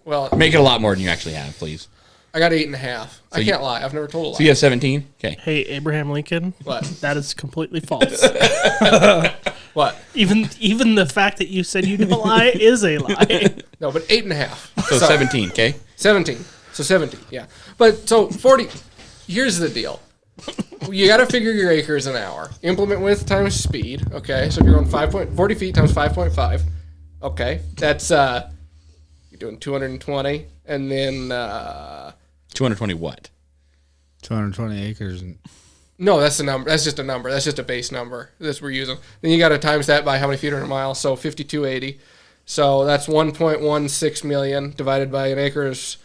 Well, Make it a lot more than you actually have, please. I got 8.5. I can't lie. I've never told a lie. So you have 17. Okay. Hey, Abraham Lincoln. What? That is completely false. What? Even the fact that you said you don't lie is a lie. No, but 8.5. So 17. Okay. 17. So 17, yeah. But so 40. Here's the deal. You got to figure your acres an hour. Implement width times speed. Okay, so if you're going 40 feet times 5.5. Okay, that's you're doing 220, and then 220 what? 220 acres. no, that's the number. That's just a number. That's just a base number that we're using. Then you got to times that by how many feet are in a mile. So 5280. So that's 1.16 million divided by an acre is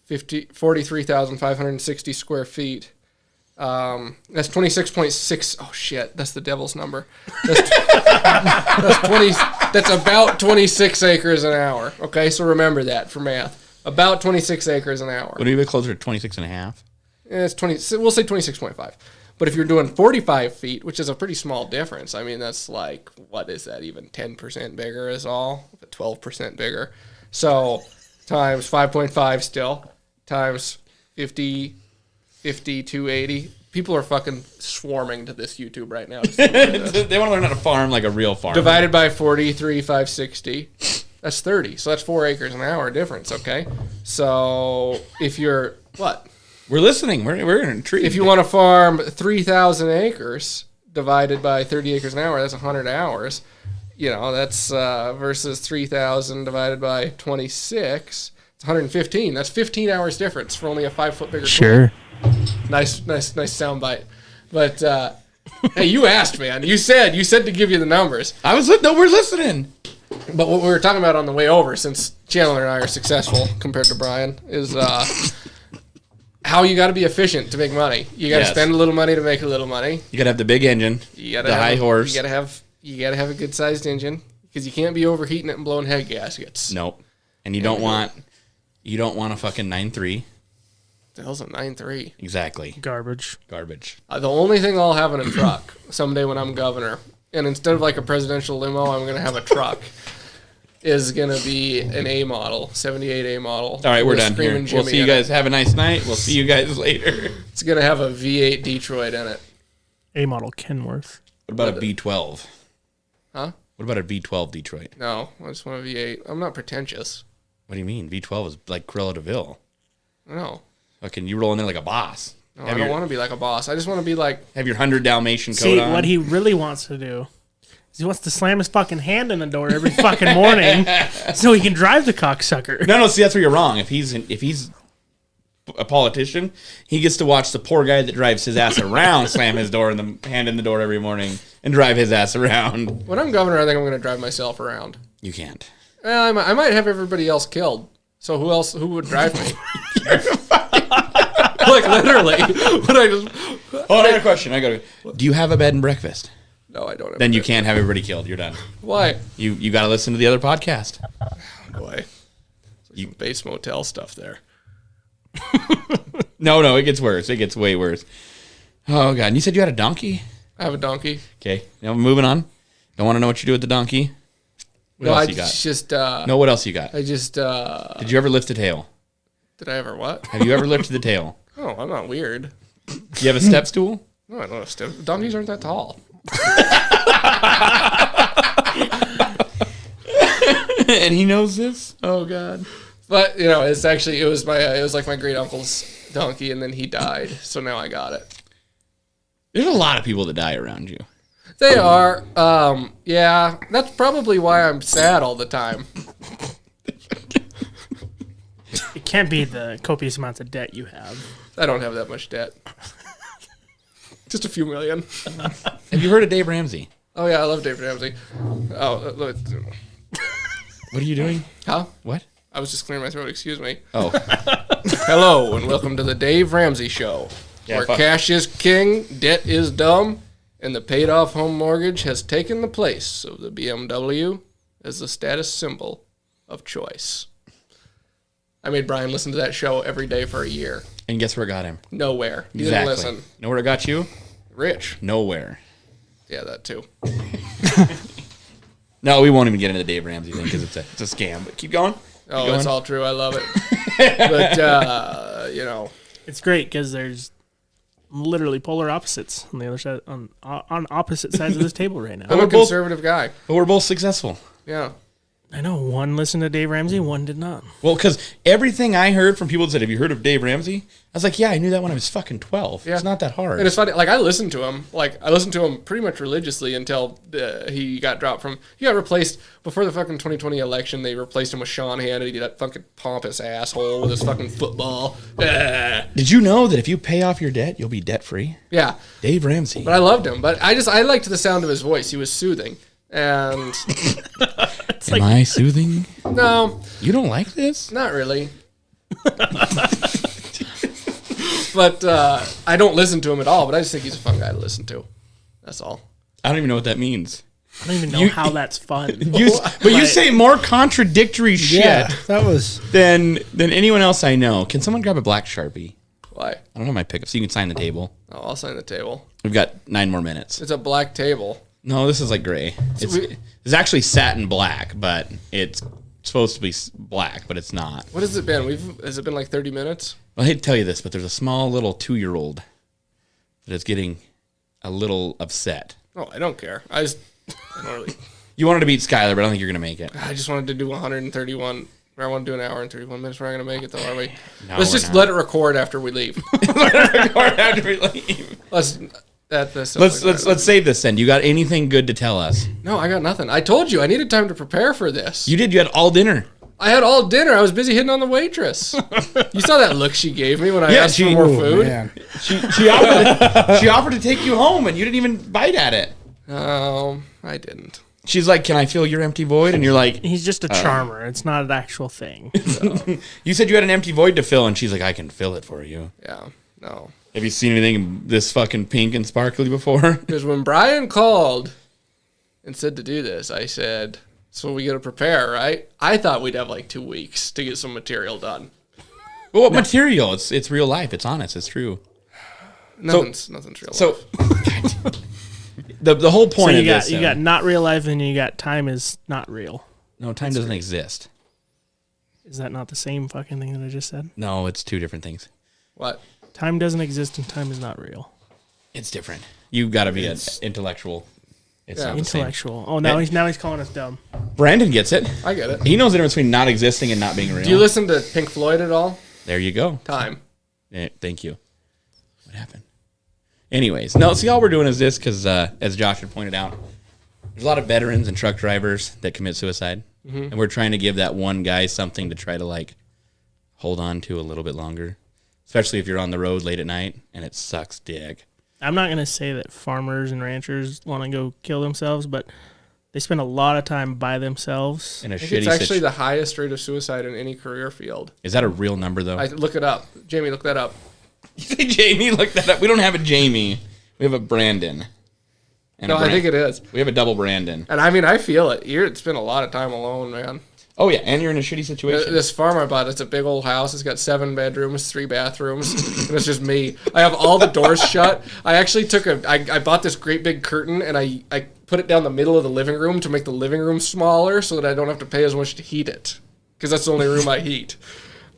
43,560 square feet. That's 26.6. Oh shit, that's the devil's number. That's 20. That's about 26 acres an hour. Okay, so remember that for math. About 26 acres an hour. Would it be closer to 26 and a half? It's 20. We'll say 26.5. But if you're doing 45 feet, which is a pretty small difference, I mean that's like what is that even 10% bigger is all, 12% bigger. So times 5.5 still times 50. 280. People are fucking swarming to this YouTube right now. They want to learn how to farm like a real farmer. Divided by 43,560. That's 30. So that's 4 acres an hour difference, okay? So if you're, what? We're listening. We're intrigued. If you want to farm 3,000 acres divided by 30 acres an hour, that's 100 hours. You know, that's versus 3,000 divided by 26. It's 115. That's 15 hours difference for only a 5 foot bigger. Sure. Nice sound bite. But hey, you asked, man. You said to give you the numbers. No, we're listening. But what we were talking about on the way over, since Chandler and I are successful compared to Brian, is how you got to be efficient to make money. You got to spend a little money to make a little money. You gotta have the big engine, You got the high horse. You got to have a good sized engine because you can't be overheating it and blowing head gaskets. Nope. And you don't want a fucking 9.3. The hell's a 9.3? Exactly. Garbage. Garbage. The only thing I'll have in a truck someday when I'm governor, and instead of like a presidential limo, I'm going to have a truck, is going to be an A model, 78 A model. All right, we're with done here. Screamin' We'll Jimmy see you in it. guys. Have a nice night. We'll see you guys later. It's going to have a V8 Detroit in it. A model Kenworth. What about a V12? Huh? What about a V12 Detroit? No, I just want a V8. I'm not pretentious. What do you mean? V12 is like Cruella de Vil. No. Fucking you roll in there like a boss. No, I don't want to be like a boss. I just want to be like, Have your 100 Dalmatian coat See, on. what he really wants to do is he wants to slam his fucking hand in the door every fucking morning so he can drive the cocksucker. No, see, that's where you're wrong. If he's a politician, he gets to watch the poor guy that drives his ass around slam his door and the hand in the door every morning and drive his ass around. when I'm governor, I think I'm going to drive myself around. You can't. Well, I might have everybody else killed. So who would drive me? Like literally. But I just Oh, I got a question. Do you have a bed and breakfast? No, I don't have Then a you bed. can't have everybody killed. You're done. Why? You got to listen to the other podcast. Boy. Some base motel stuff there. No, it gets worse. It gets way worse. Oh, God. And you said you had a donkey? I have a donkey. Okay. Now, moving on. Don't want to know what you do with the donkey. What else you got? Just, No, what else you got? I just, Did you ever lift a tail? did I ever what? Have you ever lifted the tail? Oh, I'm not weird. Do you have a step stool? No, I don't have step. Donkeys aren't that tall. And he knows this? Oh, God. But, you know, it was like my great uncle's donkey, and then he died. So now I got it. There's a lot of people that die around you. They are. Yeah, that's probably why I'm sad all the time. It can't be the copious amounts of debt you have. I don't have that much debt. Just a few million. Have you heard of Dave Ramsey? Oh, yeah, I love Dave Ramsey. Oh, What are you doing? huh? What? I was just clearing my throat, excuse me. Oh. Hello, and welcome to the Dave Ramsey Show, Yeah, where fuck. cash is king, debt is dumb, and the paid-off home mortgage has taken the place of the BMW as the status symbol of choice. I made Brian listen to that show every day for a year. And guess where it got him? Nowhere. He Exactly. didn't listen. Know where it got you? Rich. Nowhere. Yeah, that too. No, we won't even get into the Dave Ramsey thing because it's a scam. But keep going. Oh, it's all true. I love it. But, you know. It's great because there's literally polar opposites on the other side, on opposite sides of this table right now. I'm a conservative guy. But we're both successful. Yeah. I know one listened to Dave Ramsey, one did not. Well, because everything I heard from people that said, "Have you heard of Dave Ramsey?" I was like, "Yeah, I knew that when I was fucking 12. Yeah. It's not that hard." And it's funny, like I listened to him pretty much religiously until he got dropped from. He got replaced before the fucking 2020 election. They replaced him with Sean Hannity, that fucking pompous asshole with his fucking football. Did you know that if you pay off your debt, you'll be debt free? Yeah, Dave Ramsey. but I loved him. But I liked the sound of his voice. He was soothing. And Am I soothing? no, You don't like this? not really. But I don't listen to him at all. But I just think he's a fun guy to listen to. That's all. I don't even know what that means. I don't even know how that's fun. But you say more contradictory shit Yeah, that was. than anyone else I know. Can someone grab a black Sharpie? Why? I don't have my pickup, so you can sign the table. Oh, I'll sign the table. We've got 9 more minutes. It's a black table. No, this is like gray. It's actually satin black, but it's supposed to be black, but it's not. What has it been? Has it been like 30 minutes? Well, I hate to tell you this, but there's a small little 2-year-old that is getting a little upset. Oh, I don't care. I don't really. You wanted to beat Skylar, but I don't think you're going to make it. I just wanted to do 131. I want to do an hour and 31 minutes. We're not going to make it, though, are we? No, Let's we're just not. let it record after we leave. After we leave. Let's save this then. You got anything good to tell us? No, I got nothing. I told you I needed time to prepare for this. You did. You had all dinner. I had all dinner. I was busy hitting on the waitress. You saw that look she gave me when I asked for more food. Man. She offered to take you home, and you didn't even bite at it. I didn't. She's like, "Can I fill your empty void?" And you're like, He's just a charmer. It's not an actual thing. "You said you had an empty void to fill," and she's like, "I can fill it for you." Yeah, no. Have you seen anything this fucking pink and sparkly before? Because when Brian called and said to do this, I said, "So we got to prepare, right?" I thought we'd have like 2 weeks to get some material done. Well, what material? It's real life. It's honest. It's true. Nothing's real. So, the whole So point you of got this, you got not real life and you got time is not real. no time doesn't exist. Is that not the same fucking thing that I just said? No, it's 2 different things. What? Time doesn't exist and time is not real. It's different. You got to be an intellectual. It's Yeah. not the same. Intellectual. Oh, now he's calling us dumb. Brandon gets it. I get it. He knows the difference between not existing and not being real. Do you listen to Pink Floyd at all? There you go. Time. Yeah, thank you. What happened? Anyways, no, see, all we're doing is this because, as Josh had pointed out, there's a lot of veterans and truck drivers that commit suicide. And we're trying to give that one guy something to try to, like, hold on to a little bit longer, especially if you're on the road late at night and it sucks dick. I'm not going to say that farmers and ranchers want to go kill themselves, but they spend a lot of time by themselves. In a I think shitty it's actually situation. the highest rate of suicide in any career field. Is that a real number, though? Look it up. Jamie, look that up. You say Jamie? Look that up. We don't have a Jamie. We have a Brandon. And No, I think it is. We have a double Brandon. And I mean, I feel it. It's been a lot of time alone, man. Oh yeah, and you're in a shitty situation. This farm I bought, it's a big old house. It's got 7 bedrooms, 3 bathrooms, and it's just me. I have all the doors shut. I actually I bought this great big curtain, and I put it down the middle of the living room to make the living room smaller so that I don't have to pay as much to heat it. Because that's the only room I heat.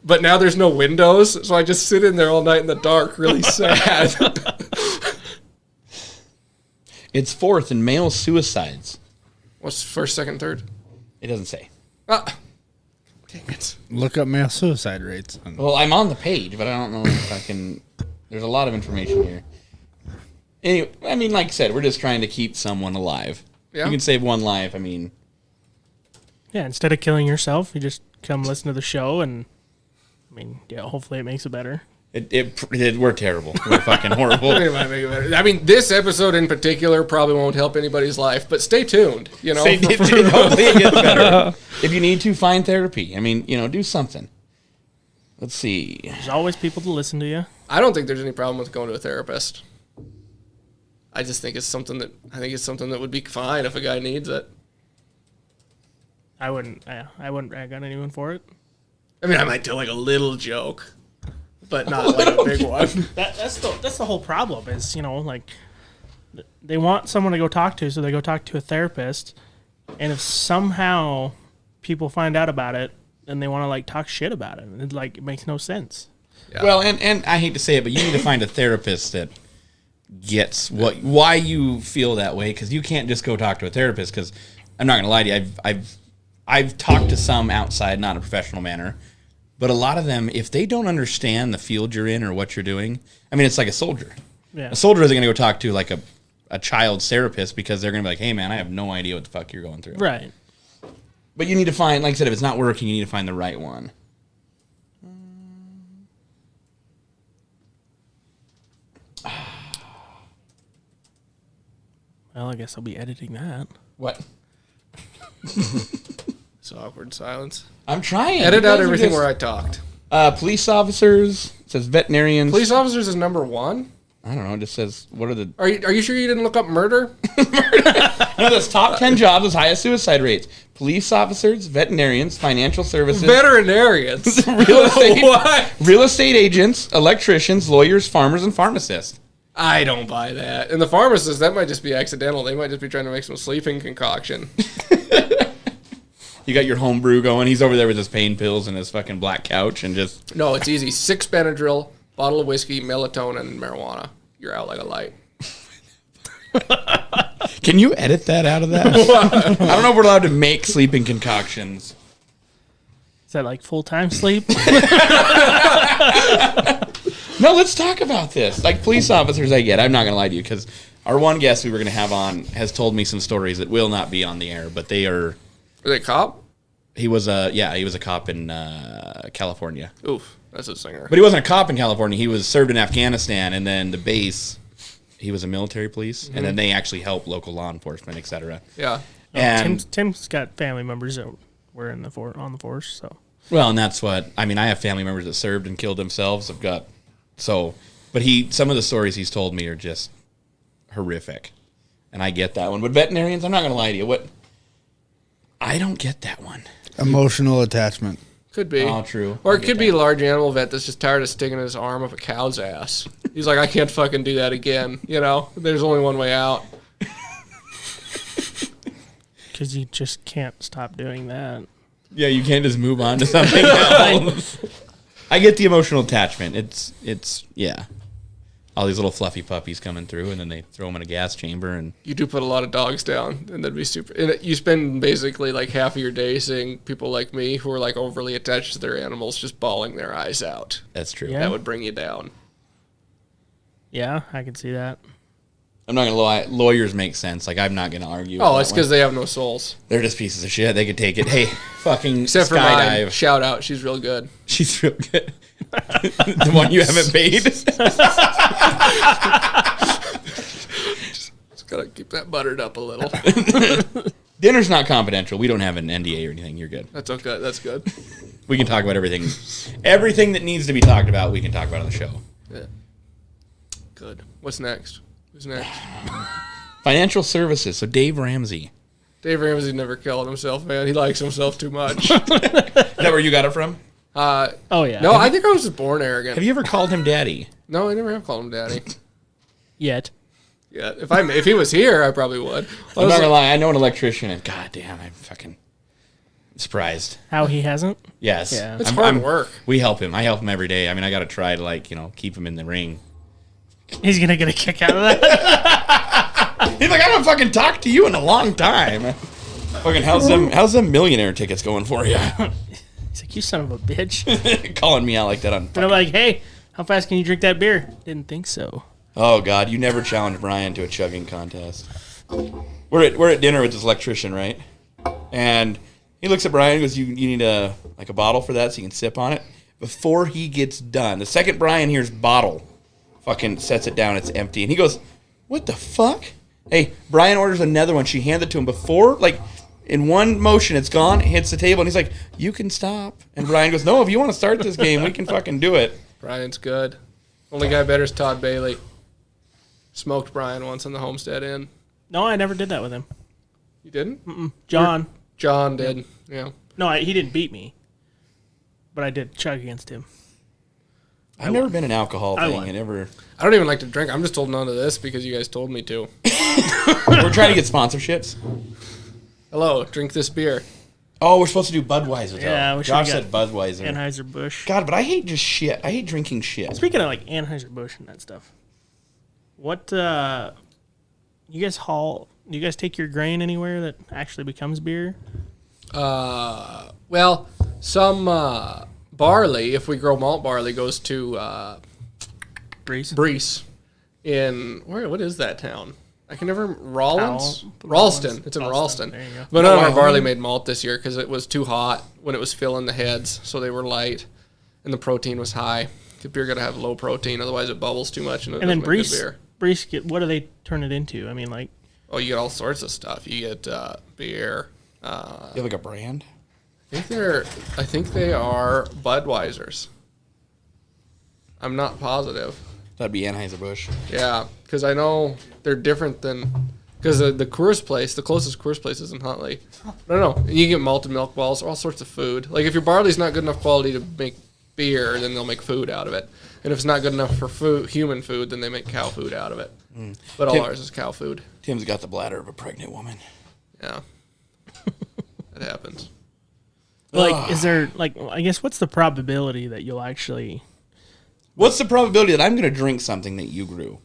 But now there's no windows, so I just sit in there all night in the dark, really sad. It's 4th in male suicides. What's first, second, third? It doesn't say. Ah, dang it. Look up male suicide rates. Well, I'm on the page, but I don't know if I can. There's a lot of information here. Anyway, I mean, like I said, we're just trying to keep someone alive. Yeah. You can save one life. I mean, Yeah, instead of killing yourself, you just come listen to the show, and I mean, yeah, hopefully it makes it better. we're terrible. We're fucking horrible. It might make it better. I mean, this episode in particular probably won't help anybody's life, but stay tuned. You know, Hopefully it gets better. If you need to, find therapy. I mean, do something. Let's see. There's always people to listen to you. I don't think there's any problem with going to a therapist. I just think it's something that would be fine if a guy needs it. I wouldn't rag on anyone for it. I mean, I might do like a little joke, but not like a big one. That's the whole problem is, like they want someone to go talk to, so they go talk to a therapist, and if somehow people find out about it, then they want to like talk shit about it. It makes no sense. Yeah. Well, and I hate to say it, but you need to find a therapist that gets why you feel that way, because you can't just go talk to a therapist. Because I'm not gonna lie to you, I've talked to some outside, not in a professional manner, but a lot of them, if they don't understand the field you're in or what you're doing, I mean, it's like a soldier. Yeah. A soldier isn't gonna go talk to like a child's therapist because they're gonna be like, hey man, I have no idea what the fuck you're going through. Right. But you need to find, like I said, if it's not working, you need to find the right one. Well, I guess I'll be editing that. What? It's awkward silence. I'm trying. Edit You out guys are everything just- where I talked. Police officers. It says veterinarians. Police officers is number 1. I don't know. It just says, what are the... Are you sure you didn't look up murder? No, that's top 10 jobs with highest suicide rates. Police officers, veterinarians, financial services, Veterinarians. real estate, What? real estate agents, electricians, lawyers, farmers, and pharmacists. I don't buy that. And the pharmacist, that might just be accidental. They might just be trying to make some sleeping concoction. You got your home brew going. He's over there with his pain pills and his fucking black couch and just... No, it's easy. 6 Benadryl, bottle of whiskey, melatonin, and marijuana. You're out like a light. Can you edit that out of that? I don't know if we're allowed to make sleeping concoctions. Is that like full-time sleep? No, let's talk about this. Like, police officers, I get. I'm not going to lie to you, because our one guest we were going to have on has told me some stories that will not be on the air, but they are... Are they a cop? He was a cop in California. Oof, that's a singer. But he wasn't a cop in California. He was served in Afghanistan, and then the base, he was a military police, and then they actually help local law enforcement, etc. Yeah. And Tim's got family members that were on the force, so... well, and that's what I mean. I have family members that served and killed themselves. But some of the stories he's told me are just horrific, and I get that one. But veterinarians, I'm not going to lie to you. I don't get that one. Emotional attachment. Could be. Oh, true. Or I it get could be a that. large animal vet that's just tired of sticking his arm up a cow's ass. He's like, I can't fucking do that again. There's only one way out. Because you just can't stop doing that. Yeah, you can't just move on to something else. I get the emotional attachment. It's yeah. All these little fluffy puppies coming through, and then they throw them in a gas chamber, and You do put a lot of dogs down, and that'd be super. And you spend basically like half of your day seeing people like me who are like overly attached to their animals just bawling their eyes out. that's true. Yeah. That would bring you down. Yeah, I can see that. I'm not gonna lie. Lawyers make sense. Like, I'm not gonna argue. Oh, with it's that because one. they have no souls. They're just pieces of shit. They could take it. Hey, fucking Except for mine. skydive. Shout out. She's real good. She's real good. The one you haven't paid. Just gotta keep that buttered up a little. Dinner's not confidential. We don't have an NDA or anything. You're good. That's okay. That's good. We can talk about everything. Everything that needs to be talked about, we can talk about on the show. Yeah. Good. What's next? Who's next? Financial services. So Dave Ramsey. Dave Ramsey never killed himself, man. He likes himself too much. Is that where you got it from? Oh yeah. No, I think I was just born arrogant. Have you ever called him daddy? No, I never have called him daddy. Yet. Yeah, if he was here, I probably would. I'm not gonna lie. I know an electrician, and goddamn, I'm fucking surprised. How he hasn't? Yes, Yeah. It's hard work. We help him. I help him every day. I mean, I got to try to keep him in the ring. He's gonna get a kick out of that. He's like, I haven't fucking talked to you in a long time. Fucking how's them millionaire tickets going for you? He's like, you son of a bitch. Calling me out like that on. And I'm like, hey, how fast can you drink that beer? Didn't think so. Oh God, you never challenged Brian to a chugging contest. We're at dinner with this electrician, right? And he looks at Brian and goes, "You need a bottle for that so you can sip on it." Before he gets done, the second Brian hears bottle, fucking sets it down. It's empty, and he goes, "What the fuck?" Hey, Brian orders another one. She hands it to him before, in one motion, it's gone. It hits the table, and he's like, "You can stop." And Brian goes, "No, if you want to start this game, we can fucking do it." Brian's good. Only guy better is Todd Bailey. Smoked Brian once in the Homestead Inn. No, I never did that with him. You didn't? John. John did. Yeah. No, he didn't beat me. But I did chug against him. I've never been an alcohol I thing. won. I never. I don't even like to drink. I'm just holding on to this because you guys told me to. We're trying to get sponsorships. Hello, drink this beer. Oh, we're supposed to do Budweiser. Though. Yeah, we Josh should've said Budweiser. Anheuser-Busch. God, but I hate just shit. I hate drinking shit. Speaking of Anheuser-Busch and that stuff, what you guys take your grain anywhere that actually becomes beer? Well, some barley, if we grow malt barley, goes to Breeze. Brees in what is that town? I can never Rollins, Powell. Ralston. It's in Ralston. Ralston. There you go. But none of our Wyoming. barley made malt this year because it was too hot when it was filling the heads, so they were light, and the protein was high. The beer got to have low protein, otherwise it bubbles too much and it And then doesn't make good Breeze, beer. what do they turn it into? I mean, Oh, you get all sorts of stuff. You get beer. You have like a brand? I think they are Budweisers. I'm not positive. That'd be Anheuser-Busch. Yeah, because I know they're different than because the Coors place, the closest Coors place is in Huntley. I don't know. You get malted milk balls, all sorts of food. Like if your barley's not good enough quality to make beer, then they'll make food out of it. And if it's not good enough for human food, then they make cow food out of it. But all ours is cow food. Tim's got the bladder of a pregnant woman. Yeah, it happens. is there I guess what's the probability that you'll actually? What's the probability that I'm going to drink something that you grew?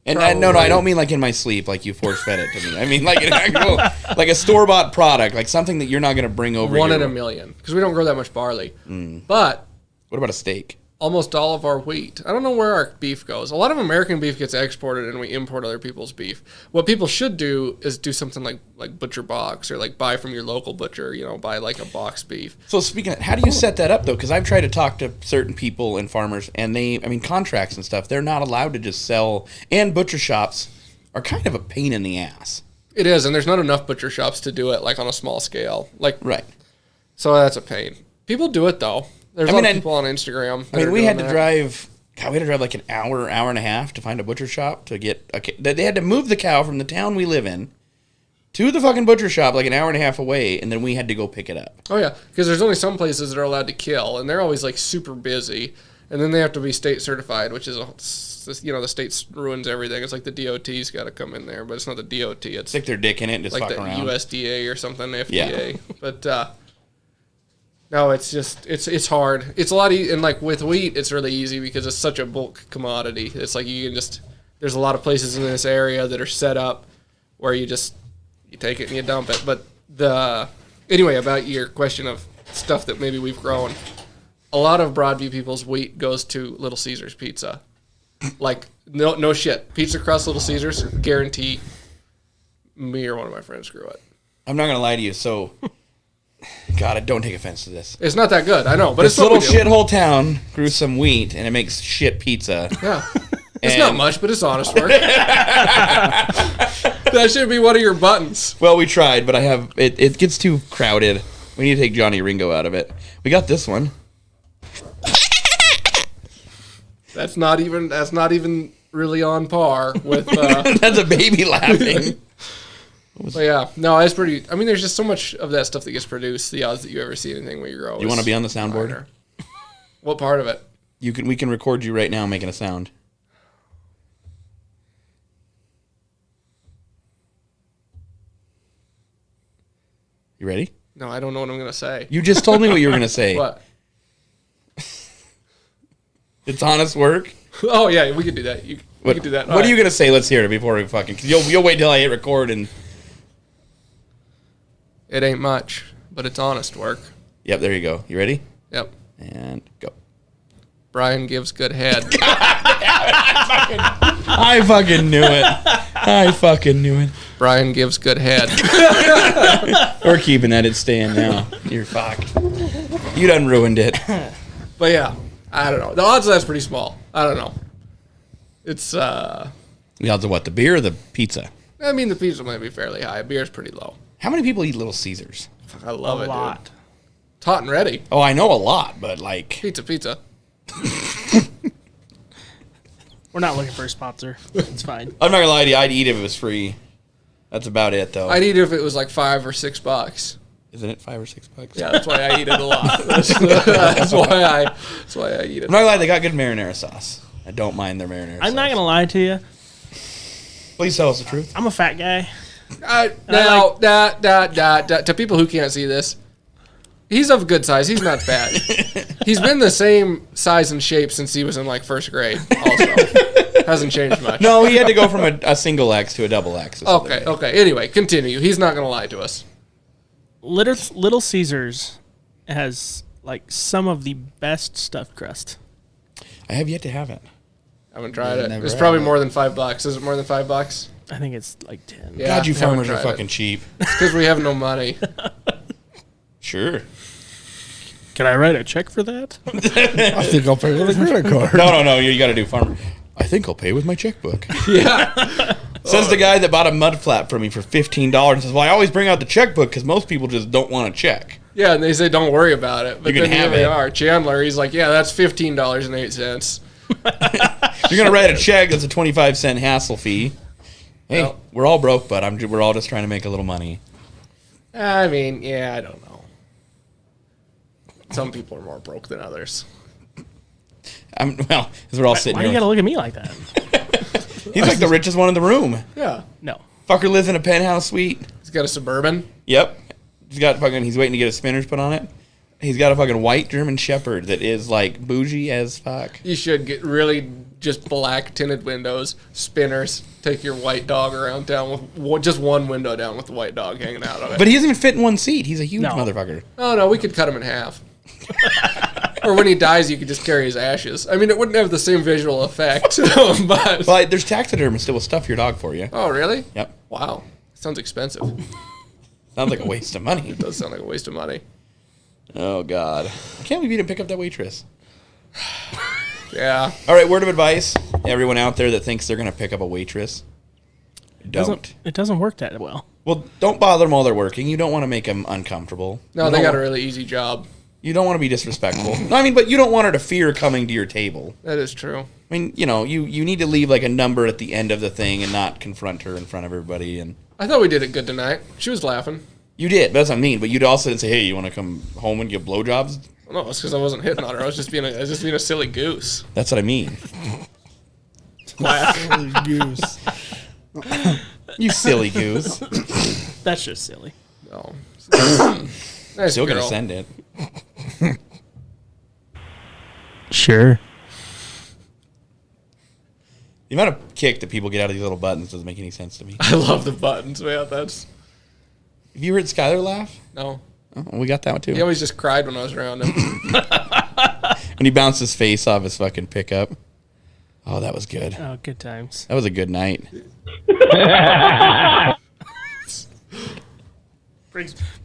And no, I don't mean like in my sleep, like you force fed it to me. I mean like an actual, like a store bought product, like something that you're not going to bring over. One here. in a million, because we don't grow that much barley. But What about a steak? almost all of our wheat. I don't know where our beef goes. A lot of American beef gets exported, and we import other people's beef. What people should do is do something like Butcher Box, or like buy from your local butcher. Buy like a box beef. So speaking of, how do you set that up though? Because I've tried to talk to certain people and farmers, and contracts and stuff, they're not allowed to just sell. And butcher shops are kind of a pain in the ass. It is, and there's not enough butcher shops to do it like on a small scale. Right. So that's a pain. People do it though. There's a lot of people on Instagram. We had to drive like an hour and a half to find a butcher shop to get they had to move the cow from the town we live in to the fucking butcher shop like an hour and a half away, and then we had to go pick it up. Oh yeah, because there's only some places that are allowed to kill, and they're always like super busy, and then they have to be state certified, which is the state ruins everything. It's like the DOT's got to come in there, but it's not the DOT. It's Stick their dick in it and just like fuck the around. USDA or something, FDA. Yeah. But no, it's just it's hard. It's a lot and like with wheat, it's really easy because it's such a bulk commodity. It's like you can just there's a lot of places in this area that are set up where you take it and you dump it. But anyway, about your question of stuff that maybe we've grown, a lot of Broadview people's wheat goes to Little Caesars Pizza. Like no shit, pizza crust Little Caesars, guarantee. Me or one of my friends grew it. I'm not gonna lie to you, so. God, don't take offense to this. It's not that good, I know, but This it's what little we do. shithole town grew some wheat, and it makes shit pizza. Yeah. It's not much, but it's honest work. That should be one of your buttons. Well, we tried, but it gets too crowded. We need to take Johnny Ringo out of it. We got this one. That's not even really on par with That's a baby laughing. But yeah, no, it's pretty. I mean, there's just so much of that stuff that gets produced. The odds that you ever see anything where you grow. You want to be on the soundboard? What part of it? We can record you right now making a sound. You ready? No, I don't know what I'm gonna say. You just told me what you were gonna say. What? It's honest work. Oh yeah, we could do that. We could do that. What are you gonna say? Let's hear it before we fucking. Cause you'll wait till I hit record and. It ain't much, but it's honest work. Yep, there you go. You ready? Yep. And go. Brian gives good head. I fucking knew it. I fucking knew it. Brian gives good head. We're keeping that. It's staying now. You're fucked. You done ruined it. But yeah, I don't know. The odds of that's pretty small. I don't know. It's The odds of what? The beer or the pizza? I mean, the pizza might be fairly high. Beer's pretty low. How many people eat Little Caesars? I love A it, lot. dude. Hot and ready. Oh, I know a lot, but like. Pizza. We're not looking for a sponsor. It's fine. I'm not gonna lie to you. I'd eat if it was free. That's about it, though. I'd eat it if it was like $5 or $6. Isn't it $5 or $6? Yeah, that's why I eat it a lot. That's why I eat it. I'm not gonna lie. They got good marinara sauce. I don't mind their marinara sauce. I'm not gonna lie to you. Please tell us the truth. I'm a fat guy. To people who can't see this, he's of good size. He's not fat. He's been the same size and shape since he was in like first grade. Also, hasn't changed much. No, he had to go from a single X to a double X. Okay. Anyway, continue. He's not gonna lie to us. Little Caesars has like some of the best stuffed crust. I have yet to have it. I haven't tried it. never It's probably had it. more than $5. Is it more than $5? I think it's like 10. Yeah, God, you haven't farmers are tried fucking it. cheap. It's because we have no money. Sure. Can I write a check for that? I think I'll pay with a credit card. No. You got to do farmer. I think I'll pay with my checkbook. Yeah. Says the guy that bought a mud flap from me for $15 and says, well, I always bring out the checkbook because most people just don't want to check. Yeah, and they say don't worry about it. But You can then here have they it. are. Chandler, he's like, yeah, that's $15.08. You're going to write a check that's a 25-cent hassle fee. Hey, Well- we're all broke, but we're all just trying to make a little money. I mean, yeah, I don't know. Some people are more broke than others. Because we're all sitting Why do you here. gotta look at me like that? He's like the richest one in the room. Yeah. No. Fucker lives in a penthouse suite. He's got a Suburban. Yep. He's waiting to get his spinners put on it. He's got a fucking white German Shepherd that is like bougie as fuck. You should get really just black tinted windows, spinners. Take your white dog around town with just one window down with the white dog hanging out of it. But he doesn't even fit in one seat. He's a huge No. motherfucker. Oh no, we could cut him in half. Or when he dies, you could just carry his ashes. I mean, it wouldn't have the same visual effect, but Well, there's taxidermists that will stuff your dog for you. oh really? Yep. Wow, sounds expensive. Sounds like a waste of money. It does sound like a waste of money. Oh, God. I can't believe you didn't pick up that waitress. Yeah. All right, word of advice. Everyone out there that thinks they're going to pick up a waitress, don't. It doesn't work that well. Well, don't bother them while they're working. You don't want to make them uncomfortable. No, You they don't got a wa- really easy job. You don't want to be disrespectful. No, I mean, but you don't want her to fear coming to your table. That is true. I mean, you need to leave like a number at the end of the thing and not confront her in front of everybody. And I thought we did it good tonight. She was laughing. you did, but that's what I mean. But you'd also say, hey, you want to come home and give blowjobs? No, it's because I wasn't hitting on her. I was just being a silly goose. That's what I mean. Goose. You silly goose. That's just silly. No. Nice Still girl. gonna send it. Sure. The amount of kick that people get out of these little buttons doesn't make any sense to me. I love the buttons, man. That's Have you heard Skylar laugh? no. Oh, we got that one too. He always just cried when I was around him. When he bounced his face off his fucking pickup. Oh, that was good. Oh, good times. That was a good night.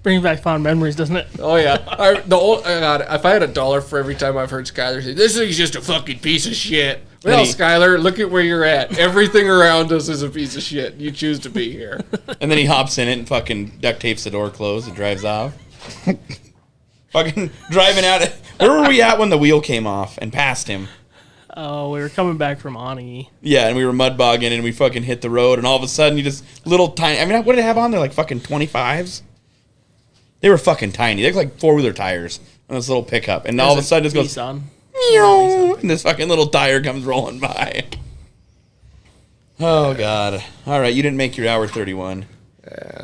Brings back fond memories, doesn't it? Oh yeah. God, if I had $1 for every time I've heard Skylar say, "This thing's just a fucking piece of shit." Well, Then he- Skylar, look at where you're at. Everything around us is a piece of shit. You choose to be here. And then he hops in it and fucking duct tapes the door closed and drives off. Fucking driving out. Where were we at when the wheel came off and passed him? Oh, we were coming back from Ani. Yeah, and we were mud bogging, and we fucking hit the road, and all of a sudden, you just little tiny. I mean, what did it have on there? Like fucking 25s. They were fucking tiny. They looked like 4-wheeler tires on this little pickup, and all of a sudden, it goes Nissan. meow, and this fucking little tire comes rolling by. Oh God! All right, you didn't make your hour 31.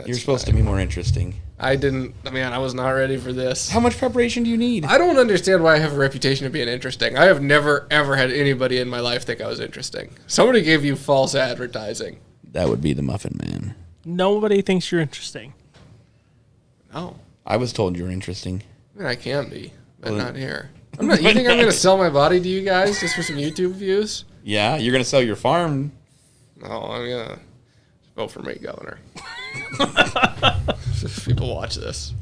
You're supposed to be more interesting. I didn't. Man, I was not ready for this. How much preparation do you need? I don't understand why I have a reputation of being interesting. I have never, ever had anybody in my life think I was interesting. Somebody gave you false advertising. That would be the Muffin Man. Nobody thinks you're interesting. No. I was told you were interesting. I mean, I can be, but not here. I'm not. You think I'm going to sell my body to you guys just for some YouTube views? Yeah, you're gonna sell your farm. No, I'm going to vote for me, Governor. If people watch this.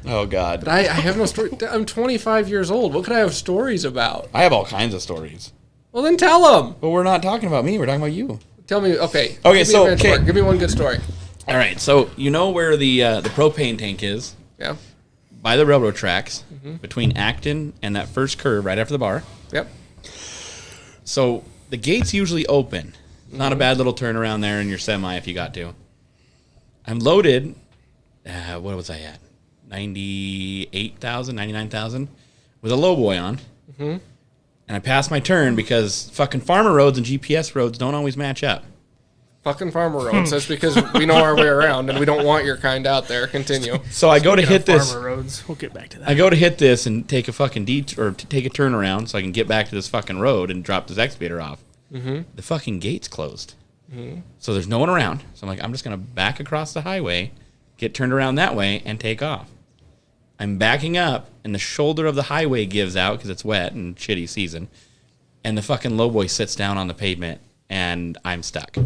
Oh God! But I have no story. I'm 25 years old. What could I have stories about? I have all kinds of stories. Well, then tell them. But we're not talking about me. We're talking about you. Tell me. Okay. Okay, Give me so, a benchmark. okay. Give me one good story. All right. So you know where the propane tank is? Yeah. By the railroad tracks, between Acton and that first curve right after the bar. Yep. So the gates usually open. Not a bad little turnaround there in your semi if you got to. I'm loaded. What was I at? 98,000, 99,000 with a low boy on. And I passed my turn because fucking farmer roads and GPS roads don't always match up. Fucking farmer roads. That's because we know our way around and we don't want your kind out there. Continue. So I go to hit this. Farmer roads. We'll get back to that. I go to hit this and take a fucking detour, or take a turnaround so I can get back to this fucking road and drop this excavator off. The fucking gate's closed. So there's no one around. So I'm like, I'm just going to back across the highway, get turned around that way, and take off. I'm backing up, and the shoulder of the highway gives out because it's wet and shitty season. And the fucking lowboy sits down on the pavement, and I'm stuck. You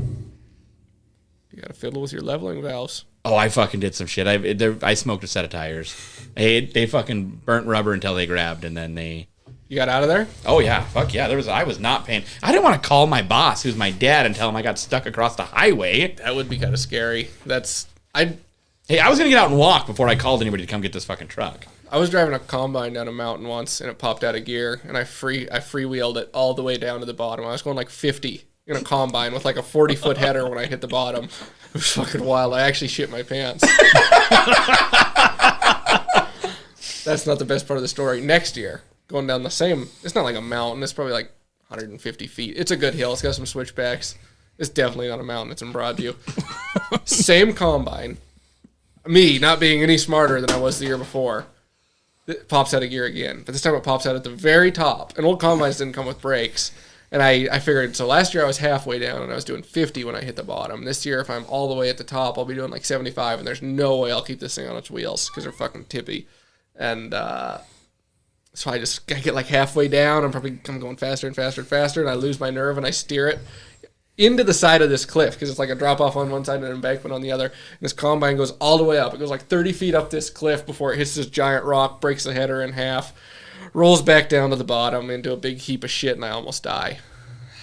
got to fiddle with your leveling valves. Oh, I fucking did some shit. I smoked a set of tires. They fucking burnt rubber until they grabbed, and then they... You got out of there? Oh yeah, fuck yeah. I was not paying. I didn't want to call my boss, who's my dad, and tell him I got stuck across the highway. That would be kind of scary. Hey, I was gonna get out and walk before I called anybody to come get this fucking truck. I was driving a combine down a mountain once, and it popped out of gear, and I freewheeled it all the way down to the bottom. I was going like 50 in a combine with like a 40-foot header when I hit the bottom. It was fucking wild. I actually shit my pants. That's not the best part of the story. Next year, going down the same, it's not like a mountain. It's probably like 150 feet. It's a good hill. It's got some switchbacks. It's definitely not a mountain. It's in Broadview. Same combine. Me not being any smarter than I was the year before. It pops out of gear again. But this time it pops out at the very top. And old combines didn't come with brakes. And I figured, so last year I was halfway down and I was doing 50 when I hit the bottom. This year, if I'm all the way at the top, I'll be doing like 75. And there's no way I'll keep this thing on its wheels because they're fucking tippy. And so I get like halfway down. I'm going faster and faster and faster. And I lose my nerve and I steer it into the side of this cliff because it's like a drop off on one side and an embankment on the other. And this combine goes all the way up. It goes like 30 feet up this cliff before it hits this giant rock, breaks the header in half, rolls back down to the bottom into a big heap of shit, and I almost die.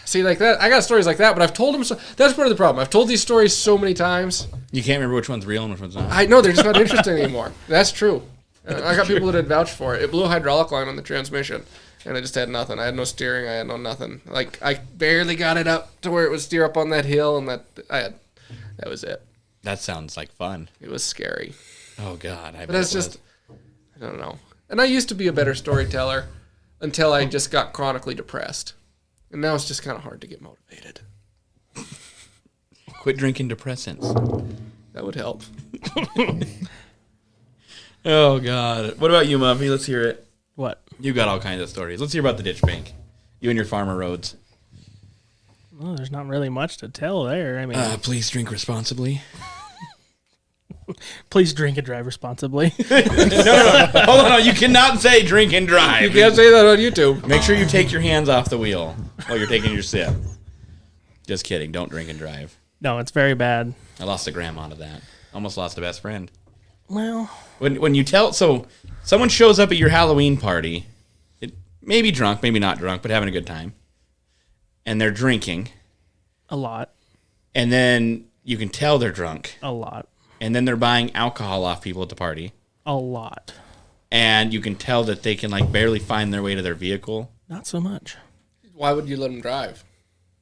See, like that, I got stories like that, but I've told them so. That's part of the problem. I've told these stories so many times. You can't remember which one's real and which one's not. I know, they're just not interesting anymore. That's true. I got people that had vouched for it. It blew a hydraulic line on the transmission. And I just had nothing. I had no steering. I had no nothing. Like, I barely got it up to where it would steer up on that hill, and that was it. That sounds like fun. It was scary. Oh God, But that's just, I don't know. And I used to be a better storyteller until I just got chronically depressed. And now it's just kind of hard to get motivated. Quit drinking depressants. That would help. Oh God, what about you, Muffy? Let's hear it. What? You got all kinds of stories. Let's hear about the ditch bank. You and your farmer roads. Well, there's not really much to tell there. I mean, Please drink responsibly. please drink and drive responsibly. No. Hold on. You cannot say drink and drive. You can't say that on YouTube. Make sure you take your hands off the wheel while you're taking your sip. Just kidding. Don't drink and drive. No, it's very bad. I lost a grandma to that. Almost lost a best friend. Well, When you tell... So, someone shows up at your Halloween party. Maybe drunk, maybe not drunk, but having a good time. And they're drinking. a lot. And then you can tell they're drunk. A lot. And then they're buying alcohol off people at the party. A lot. And you can tell that they can like barely find their way to their vehicle. Not so much. Why would you let him drive?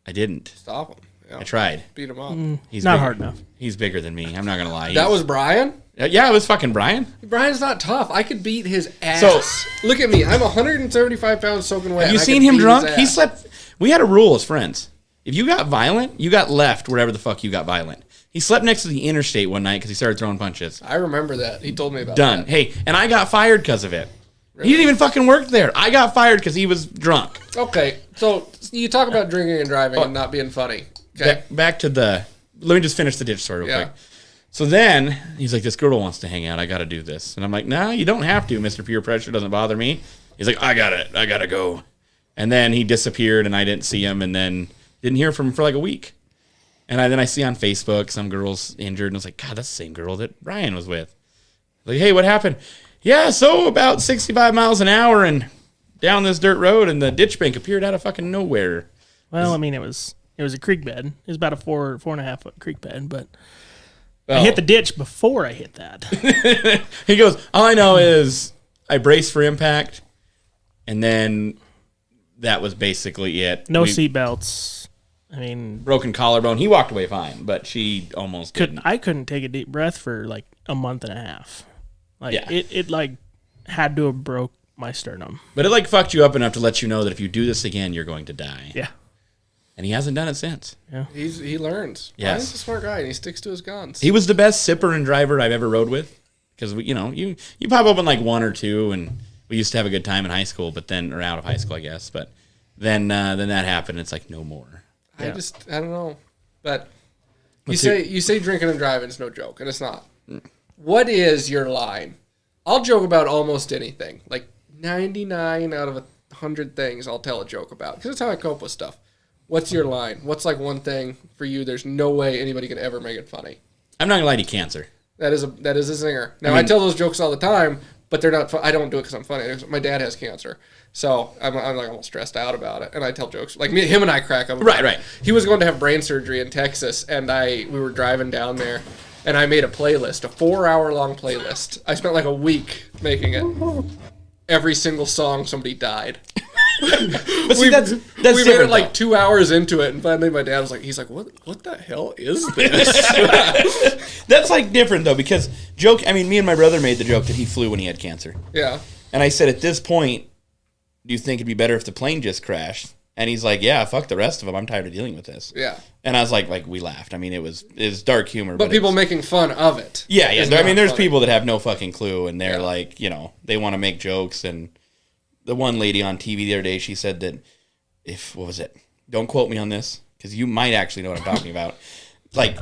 I didn't. Stop him. Yeah. I tried. Beat him up. He's Not bigger- hard enough. He's bigger than me. I'm not gonna lie. That was Brian? Yeah, it was fucking Brian. Brian's not tough. I could beat his ass. So- Look at me. I'm 175 pounds soaking wet. Have you and I seen could him beat drunk? his He ass. slept. We had a rule as friends. If you got violent, you got left wherever the fuck you got violent. He slept next to the interstate one night because he started throwing punches. I remember that. He told me about Done. that. Hey, and I got fired because of it. He didn't even fucking work there. I got fired because he was drunk. Okay, so you talk about drinking and driving and not being funny. Okay. Back to the. Let me just finish the ditch story real Yeah. quick. So then he's like, "This girl wants to hang out. I got to do this." And I'm like, "Nah, you don't have to. Mr. Peer Pressure doesn't bother me." He's like, "I got it. I gotta go." And then he disappeared, and I didn't see him, and then didn't hear from him for like a week. And then I see on Facebook some girl's injured, and I was like, "God, that's the same girl that Brian was with." Like, "Hey, what happened?" "Yeah, so about 65 miles an hour and down this dirt road, and the ditch bank appeared out of fucking nowhere." Well, I mean, it was a creek bed. It was about a 4.5 foot creek bed, but I Well, hit the ditch before I hit that. He goes, "All I know is I braced for impact, and then that was basically it. No We- seatbelts. I mean, broken collarbone. He walked away fine, but she almost couldn't. I couldn't take a deep breath for like a month and a half. Like Yeah. it like had to have broke my sternum. But it like fucked you up enough to let you know that if you do this again, you're going to die. Yeah. And he hasn't done it since. He learns. Yes. Brian's a smart guy, and he sticks to his guns. He was the best sipper and driver I've ever rode with. Because, you pop open like one or two, and we used to have a good time in high school, but then, or out of high school, I guess. But then that happened. It's like, no more. I don't know. But you say drinking and driving is no joke, and it's not. What is your line? I'll joke about almost anything. Like 99 out of 100 things I'll tell a joke about, because that's how I cope with stuff. What's your line? What's like one thing for you there's no way anybody can ever make it funny? I'm not going to lie to you, cancer. That is a zinger. Now, I I mean- tell those jokes all the time, but they're not. I don't do it because I'm funny. My dad has cancer, so I'm like almost stressed out about it, and I tell jokes. Like him and I crack up. about it. Right. He was going to have brain surgery in Texas, and we were driving down there, and I made a playlist, a 4-hour-long playlist. I spent like a week making it. Every single song, somebody died. But see, that's we made it different, like though. 2 hours into it, and finally my dad was like, what the hell is this? That's like different, though, because me and my brother made the joke that he flew when he had cancer. Yeah. And I said, at this point, do you think it'd be better if the plane just crashed? And he's like, yeah, fuck the rest of them. I'm tired of dealing with this. Yeah. And I was like we laughed. I mean, it was dark humor. But people it's- making fun of it. Yeah. is I mean, not there's funny. people that have no fucking clue, and they're Yeah. like, they want to make jokes. And the one lady on TV the other day, she said that what was it? Don't quote me on this, because you might actually know what I'm talking about. Like,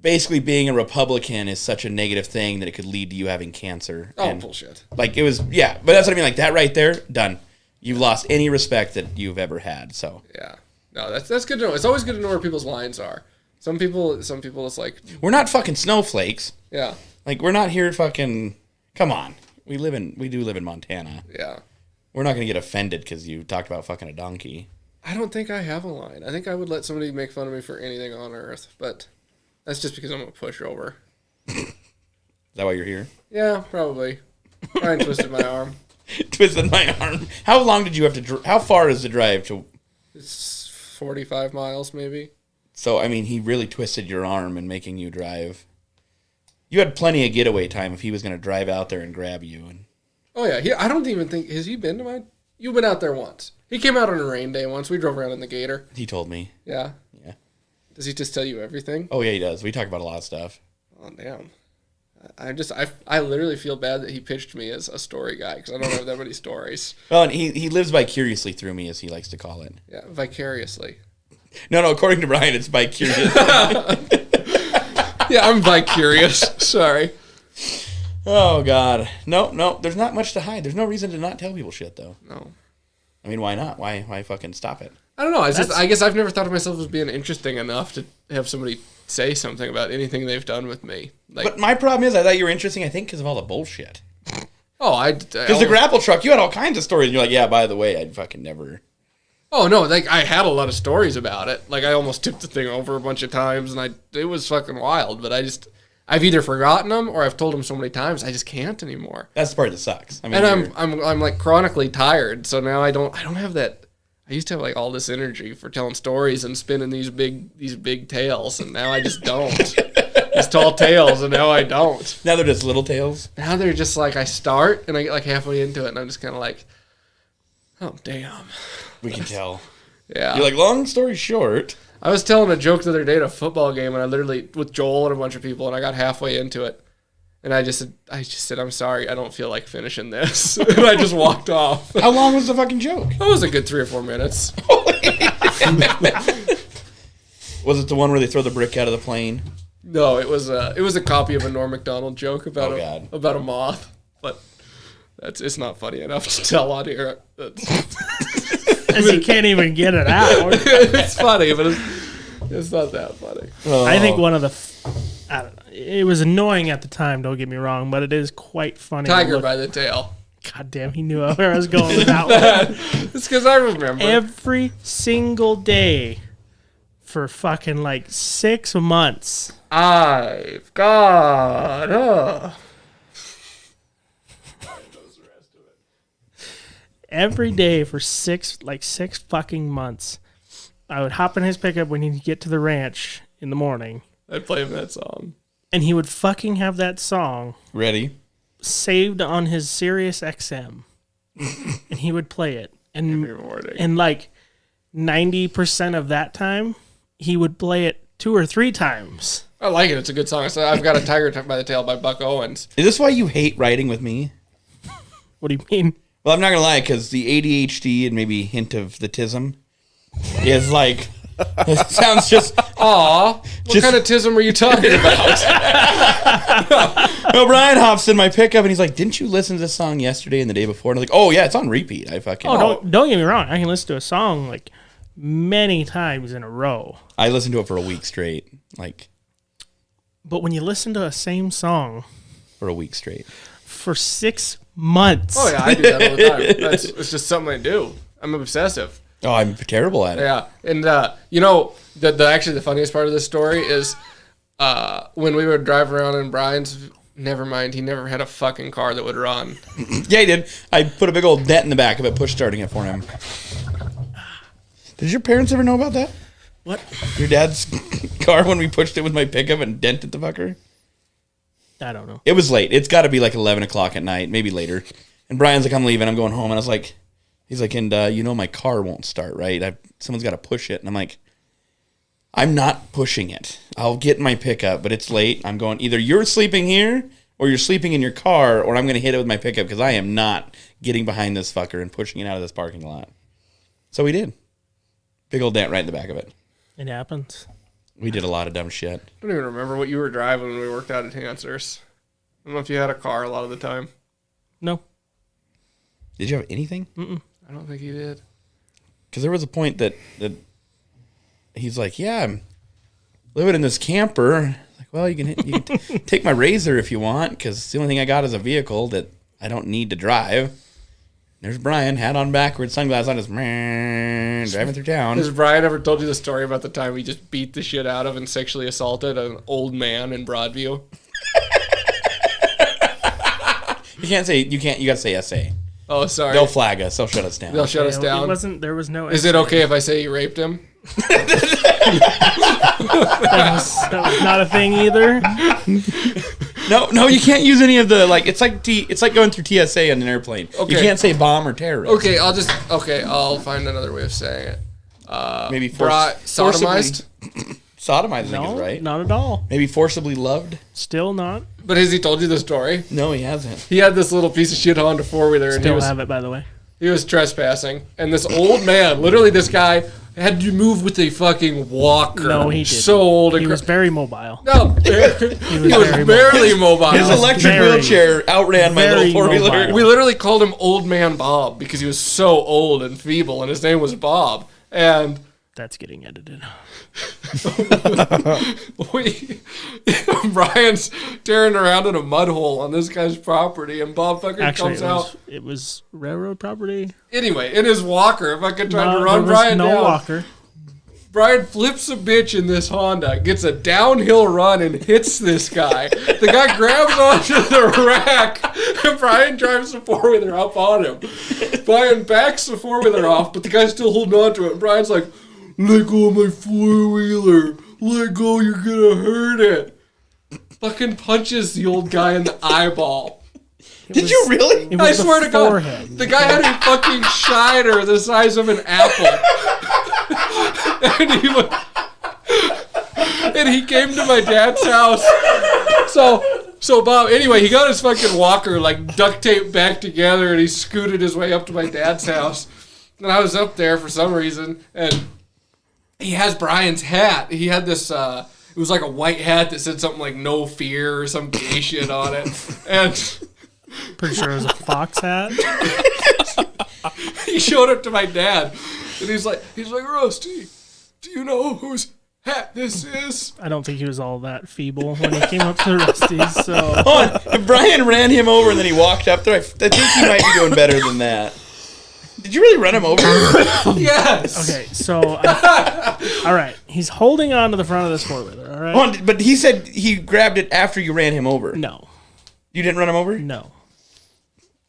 basically being a Republican is such a negative thing that it could lead to you having cancer. Oh, And, bullshit. like, it was, yeah. But that's what I mean. Like, that right there, done. You've lost any respect that you've ever had. So Yeah. No, that's good to know. It's always good to know where people's lines are. Some people, it's like, we're not fucking snowflakes. yeah, Like, we're not here fucking. Come on. We do live in Montana. yeah. We're not gonna get offended because you talked about fucking a donkey. I don't think I have a line. I think I would let somebody make fun of me for anything on earth, but that's just because I'm a pushover. Is that why you're here? Yeah, probably. Brian twisted my arm. Twisted my arm. How long did you have to? How far is the drive to? It's 45 miles, maybe. So I mean, he really twisted your arm and making you drive. You had plenty of getaway time if he was gonna drive out there and grab you. And Oh yeah, I don't even think has he been to my. You've been out there once. He came out on a rain day once. We drove around in the Gator. he told me. Yeah. Yeah. Does he just tell you everything? Oh yeah, he does. We talk about a lot of stuff. Oh damn. I literally feel bad that he pitched me as a story guy because I don't have that many stories. Well, and he lives vicariously through me, as he likes to call it. Yeah, vicariously. No, according to Brian, it's vicarious. Yeah, I'm vicarious. Sorry. Oh God, no. There's not much to hide. There's no reason to not tell people shit, though. No. I mean, why not? Why fucking stop it? I don't know. I guess I've never thought of myself as being interesting enough to have somebody say something about anything they've done with me. Like, But my problem is, I thought you were interesting. I think because of all the bullshit. Because the grapple truck, you had all kinds of stories. And you're like, yeah, by the way, I'd fucking never. Oh no, like I had a lot of stories about it. Like I almost tipped the thing over a bunch of times, and it was fucking wild. But I've either forgotten them or I've told them so many times I just can't anymore. That's the part that sucks. I mean, And I'm like chronically tired, so now I don't have that. I used to have like all this energy for telling stories and spinning these big tales, and now I just don't. These tall tales, and now I don't. Now they're just little tales. Now they're just like I start and I get like halfway into it, and I'm just kind of like, oh damn. We can tell. Yeah. You're like, long story short. I was telling a joke the other day at a football game, and I literally with Joel and a bunch of people, and I got halfway into it, and I just said, I'm sorry, I don't feel like finishing this, and I just walked off. How long was the fucking joke? That was a good 3 or 4 minutes. Was it the one where they throw the brick out of the plane? No, it was a copy of a Norm Macdonald joke about a moth, but it's not funny enough to tell on here. As you can't even get it out. It's funny, but it's not that funny. I think one of the, I don't know, it was annoying at the time. Don't get me wrong, but it is quite funny. Tiger by the tail. God damn, he knew where I was going with that one. It's because I remember Every single day for fucking like 6 months. I've got Every day for six fucking months, I would hop in his pickup when he'd get to the ranch in the morning, I'd play him that song. and he would fucking have that song Ready? saved on his Sirius XM, and he would play it, Every morning. and like 90% of that time, he would play it 2 or 3 times. I like it. It's a good song. So I've got a Tiger by the Tail by Buck Owens. Is this why you hate writing with me? What do you mean? Well, I'm not going to lie, because the ADHD and maybe hint of the tism is like, it sounds just... Aw, what kind of tism are you talking about? No, Brian hops in my pickup and he's like, didn't you listen to this song yesterday and the day before? And I'm like, oh, yeah, it's on repeat. I fucking... Don't get me wrong. I can listen to a song like many times in a row. I listened to it for a week straight. Like, But when you listen to a same song for a week straight. for 6 months. Oh, yeah, I do that all the time. It's just something I do. I'm obsessive. Oh, I'm terrible at it. Yeah, and you know, actually the funniest part of this story is when we would drive around in Brian's. Never mind, he never had a fucking car that would run. Yeah, he did. I put a big old dent in the back of it, push starting it for him. Did your parents ever know about that? What? Your dad's car when we pushed it with my pickup and dented the fucker? I don't know. It was late. It's got to be like 11 o'clock at night, maybe later. And Brian's like, I'm leaving. I'm going home. And I was like, he's like, and you know my car won't start, right? Someone's got to push it. And I'm like, I'm not pushing it. I'll get in my pickup, but it's late. I'm going, either you're sleeping here or you're sleeping in your car, or I'm going to hit it with my pickup because I am not getting behind this fucker and pushing it out of this parking lot. So we did. Big old dent right in the back of it. It happens. We did a lot of dumb shit. I don't even remember what you were driving when we worked out at Hansers. I don't know if you had a car a lot of the time. No. Did you have anything? I don't think you did. Because there was a point that he's like, yeah, I'm living in this camper. Like, well, you can take my Razor if you want, because the only thing I got is a vehicle that I don't need to drive. There's Brian, hat on backwards, sunglasses on, just driving through town. Has Brian ever told you the story about the time he just beat the shit out of and sexually assaulted an old man in Broadview? You can't say, you got to say SA. Oh, sorry. They'll flag us. They'll shut us down. They'll shut us down. There was no. Is it okay if I say you raped him? That was not a thing either. No, you can't use any of the, like, it's like going through TSA on an airplane. Okay. You can't say bomb or terrorist. Okay, I'll find another way of saying it. Maybe sodomized? Sodomized, I think, No, is right. not at all. Maybe forcibly loved. Still not. But has he told you the story? No, he hasn't. He had this little piece of shit Honda 4-wheeler, and Still have it, by the way. he was trespassing. And this old man, literally this guy, had to move with a fucking walker. No, he didn't. So old. He was very mobile. No, he was barely mobile. His electric very, wheelchair outran my very little 4-wheeler. mobile. We literally called him Old Man Bob because he was so old and feeble, and his name was Bob. And That's getting edited. Brian's tearing around in a mud hole on this guy's property, and Bob fucking Actually, comes out. it was railroad property. Anyway, in his walker, fucking trying to There run was Brian no down. walker. Brian flips a bitch in this Honda, gets a downhill run, and hits this guy. The guy grabs onto the rack, and Brian drives the four-wheeler up on him. Brian backs the four-wheeler off, but the guy's still holding on to it. And Brian's like, let go of my four-wheeler. Let go, you're gonna hurt it. Fucking punches the old guy in the eyeball. Did you really? I swear to God, the guy had a fucking shiner the size of an apple. and he came to my dad's house. So Bob, anyway, he got his fucking walker like duct taped back together and he scooted his way up to my dad's house. And I was up there for some reason and he has Brian's hat. He had this, it was like a white hat that said something like no fear or some gay shit on it. And Pretty sure it was a fox hat. he showed it to my dad, and he's like, Rusty, do you know whose hat this is? I don't think he was all that feeble when he came up to Rusty's. So Brian ran him over and then he walked up there. I think he might be doing better than that. Did you really run him over? Yes. okay, so all right, he's holding on to the front of this four-wheeler. All right. Hold on, but he said he grabbed it after you ran him over. No. You didn't run him over? No.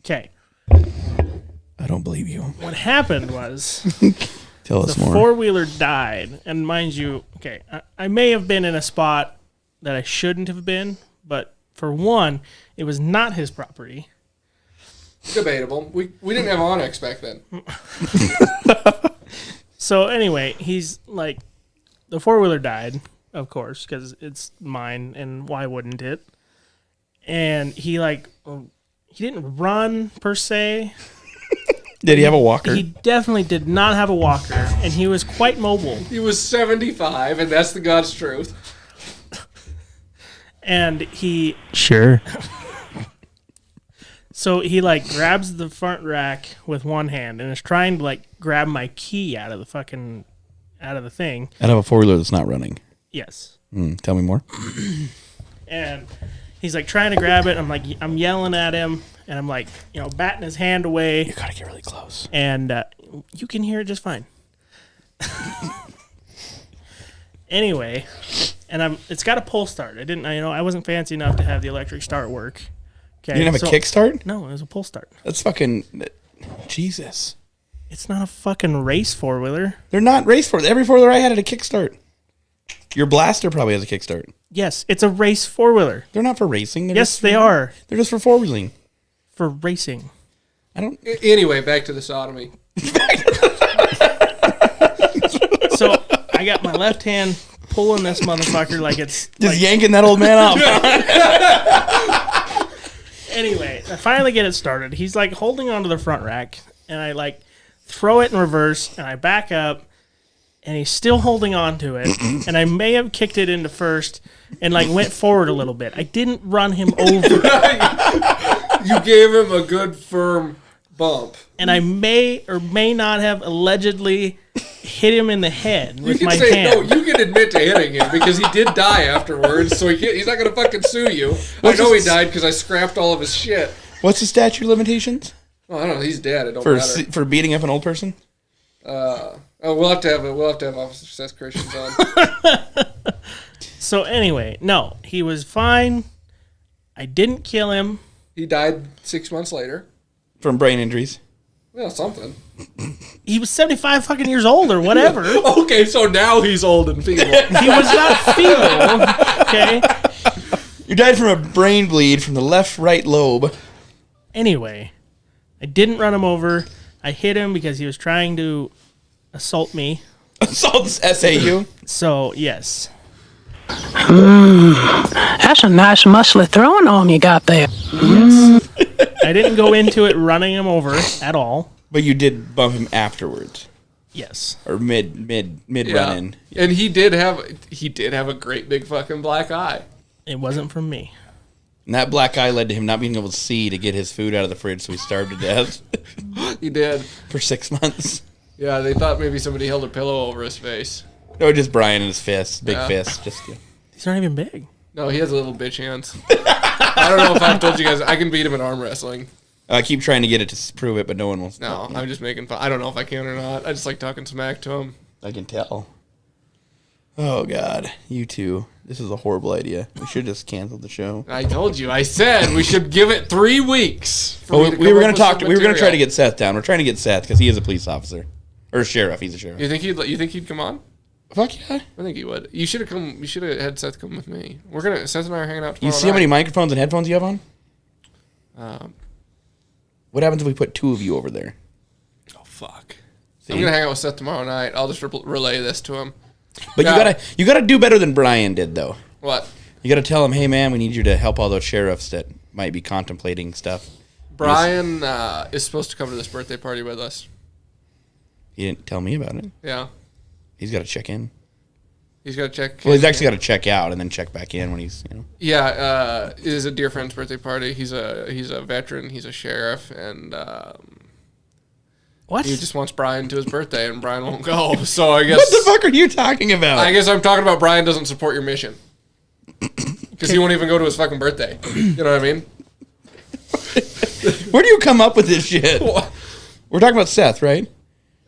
Okay. I don't believe you. What happened was Tell us the more. four-wheeler died, and mind you, okay, I may have been in a spot that I shouldn't have been, but for one, it was not his property. Debatable. We didn't have Onyx back then. So anyway, he's like, the four-wheeler died, of course, because it's mine, and why wouldn't it? And he he didn't run per se. Did he have a walker? He definitely did not have a walker, and he was quite mobile. He was 75, and that's the God's truth. And he Sure. So he grabs the front rack with one hand and is trying to grab my key out of the thing. Out of a four-wheeler that's not running. Yes. Tell me more. And he's trying to grab it. I'm yelling at him and I'm batting his hand away. You gotta get really close. And you can hear it just fine. Anyway, and it's got a pull start. I wasn't fancy enough to have the electric start work. Okay, You didn't have a kickstart? No, it was a pull start. That's fucking Jesus. It's not a fucking race four-wheeler. They're not race four. Every four-wheeler I had a kickstart. Your Blaster probably has a kickstart. Yes, it's a race four-wheeler. They're not for racing. Yes, they are. They're just for four-wheeling. For racing. I don't. Anyway, back to the sodomy. So I got my left hand pulling this motherfucker like it's Just yanking that old man off. Anyway, I finally get it started. He's holding onto the front rack, and I throw it in reverse, and I back up, and he's still holding on to it, and I may have kicked it into first and went forward a little bit. I didn't run him over, You gave him a good firm bump. and I may or may not have allegedly hit him in the head with You my can say hand. no. You can admit to hitting him because he did die afterwards. So he's not gonna fucking sue you. I know he died because I scrapped all of his shit. What's the statute of limitations Well, I don't know. He's dead. It don't matter. for beating up an old person? We'll have to have Officer Seth Christians on. So anyway, no, he was fine. I didn't kill him. He died 6 months later. From brain injuries. Well, something. He was 75 fucking years old or whatever. Okay, so now he's old and feeble. He was not feeble. Okay. You died from a brain bleed from the left-right lobe. Anyway, I didn't run him over. I hit him because he was trying to assault me. Assault SAU. So, yes. That's a nice muscly throwing arm you got there. Yes. I didn't go into it running him over at all. But you did bump him afterwards. Yes. Or mid run in. And he did have a great big fucking black eye. It wasn't from me. And that black eye led to him not being able to see to get his food out of the fridge, so he starved to death He did. for 6 months. Yeah, they thought maybe somebody held a pillow over his face. No, just Brian and his fist, big Yeah. fist. Just These aren't even big. No, he has little bitch hands. I don't know if I've told you guys. I can beat him in arm wrestling. I keep trying to get it to prove it, but no one will. No, I'm just making fun. I don't know if I can or not. I just like talking smack to him. I can tell. Oh God, you two. This is a horrible idea. We should have just canceled the show. I told you. I said we should give it 3 weeks. We were going to talk. We were going to try to get Seth down. We're trying to get Seth because he is a police officer or a sheriff. He's a sheriff. You think he'd come on? Fuck yeah. I think he would. You should have come. You should have had Seth come with me. Seth and I are hanging out tomorrow. You see how many microphones and headphones you have on? What happens if we put 2 of you over there? Oh fuck! See? I'm gonna hang out with Seth tomorrow night. I'll just relay this to him. But you gotta do better than Brian did though. What? You gotta tell him, hey man, we need you to help all those sheriffs that might be contemplating stuff. Brian is supposed to come to this birthday party with us. He didn't tell me about it. Yeah. He's got to check in. He's got to check. Well, he's actually got to check out and then check back in when he's, Yeah, it is a dear friend's birthday party. He's a veteran. He's a sheriff, and What? he just wants Brian to his birthday, and Brian won't go. So I guess. What the fuck are you talking about? I guess I'm talking about Brian doesn't support your mission because he won't even go to his fucking birthday. You know what I mean? Where do you come up with this shit? We're talking about Seth, right?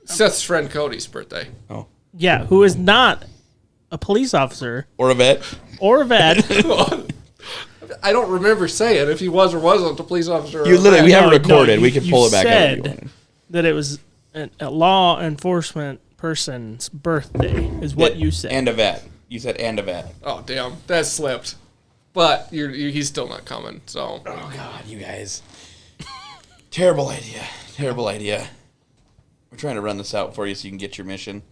Seth's friend Cody's birthday. Oh. Yeah, who is not a police officer Or a vet. or a vet. I don't remember saying if he was or wasn't a police officer. You literally, we have. have it recorded. We you- can pull you it back out if you said wanted. that it was a law enforcement person's birthday, is what you said. And a vet. You said and a vet. Oh damn, that slipped. But he's still not coming. So. Oh God, you guys. Terrible idea. Terrible idea. We're trying to run this out for you so you can get your mission.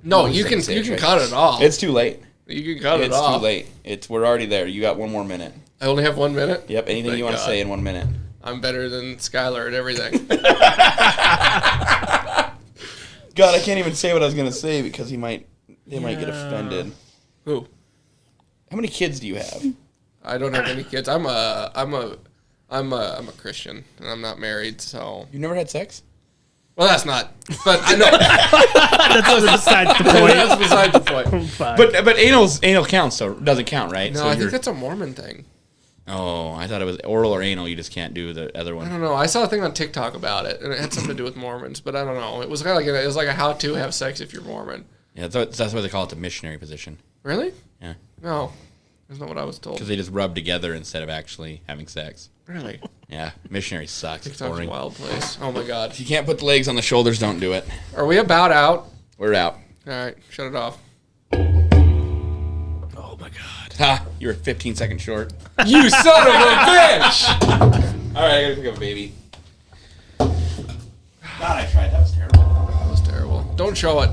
No, you can cut it off. It's too late. You can cut it It's off. too late. We're already there. You got 1 more minute. I only have 1 minute. Yep. Anything Thank you want to God. say in 1 minute. I'm better than Skylar at everything. God, I can't even say what I was gonna say because they might get offended. Who? How many kids do you have? I don't have any kids. I'm a Christian and I'm not married. So. You've never had sex? Well, that's not. But I know. That's besides the point. That's beside the point. Fuck. But anal counts, so it doesn't count, right? No, so I think that's a Mormon thing. Oh, I thought it was oral or anal. You just can't do the other I one. don't know. I saw a thing on TikTok about it, and it had something to do with Mormons. But I don't know. It was kind of like a how to have sex if you're Mormon. Yeah, that's why they call it the missionary position. Really? Yeah, No, that's not what I was told. because they just rub together instead of actually having sex. Really? Yeah, missionary sucks. It's TikTok's a boring. wild place. Oh my God. If you can't put the legs on the shoulders, don't do it. Are we about out? We're out. All right, shut it off. Oh my God. Ha! You were 15 seconds short. You son of a bitch! All right, I gotta pick up a baby. God, I tried. That was terrible. That was terrible. Don't show it. Don't.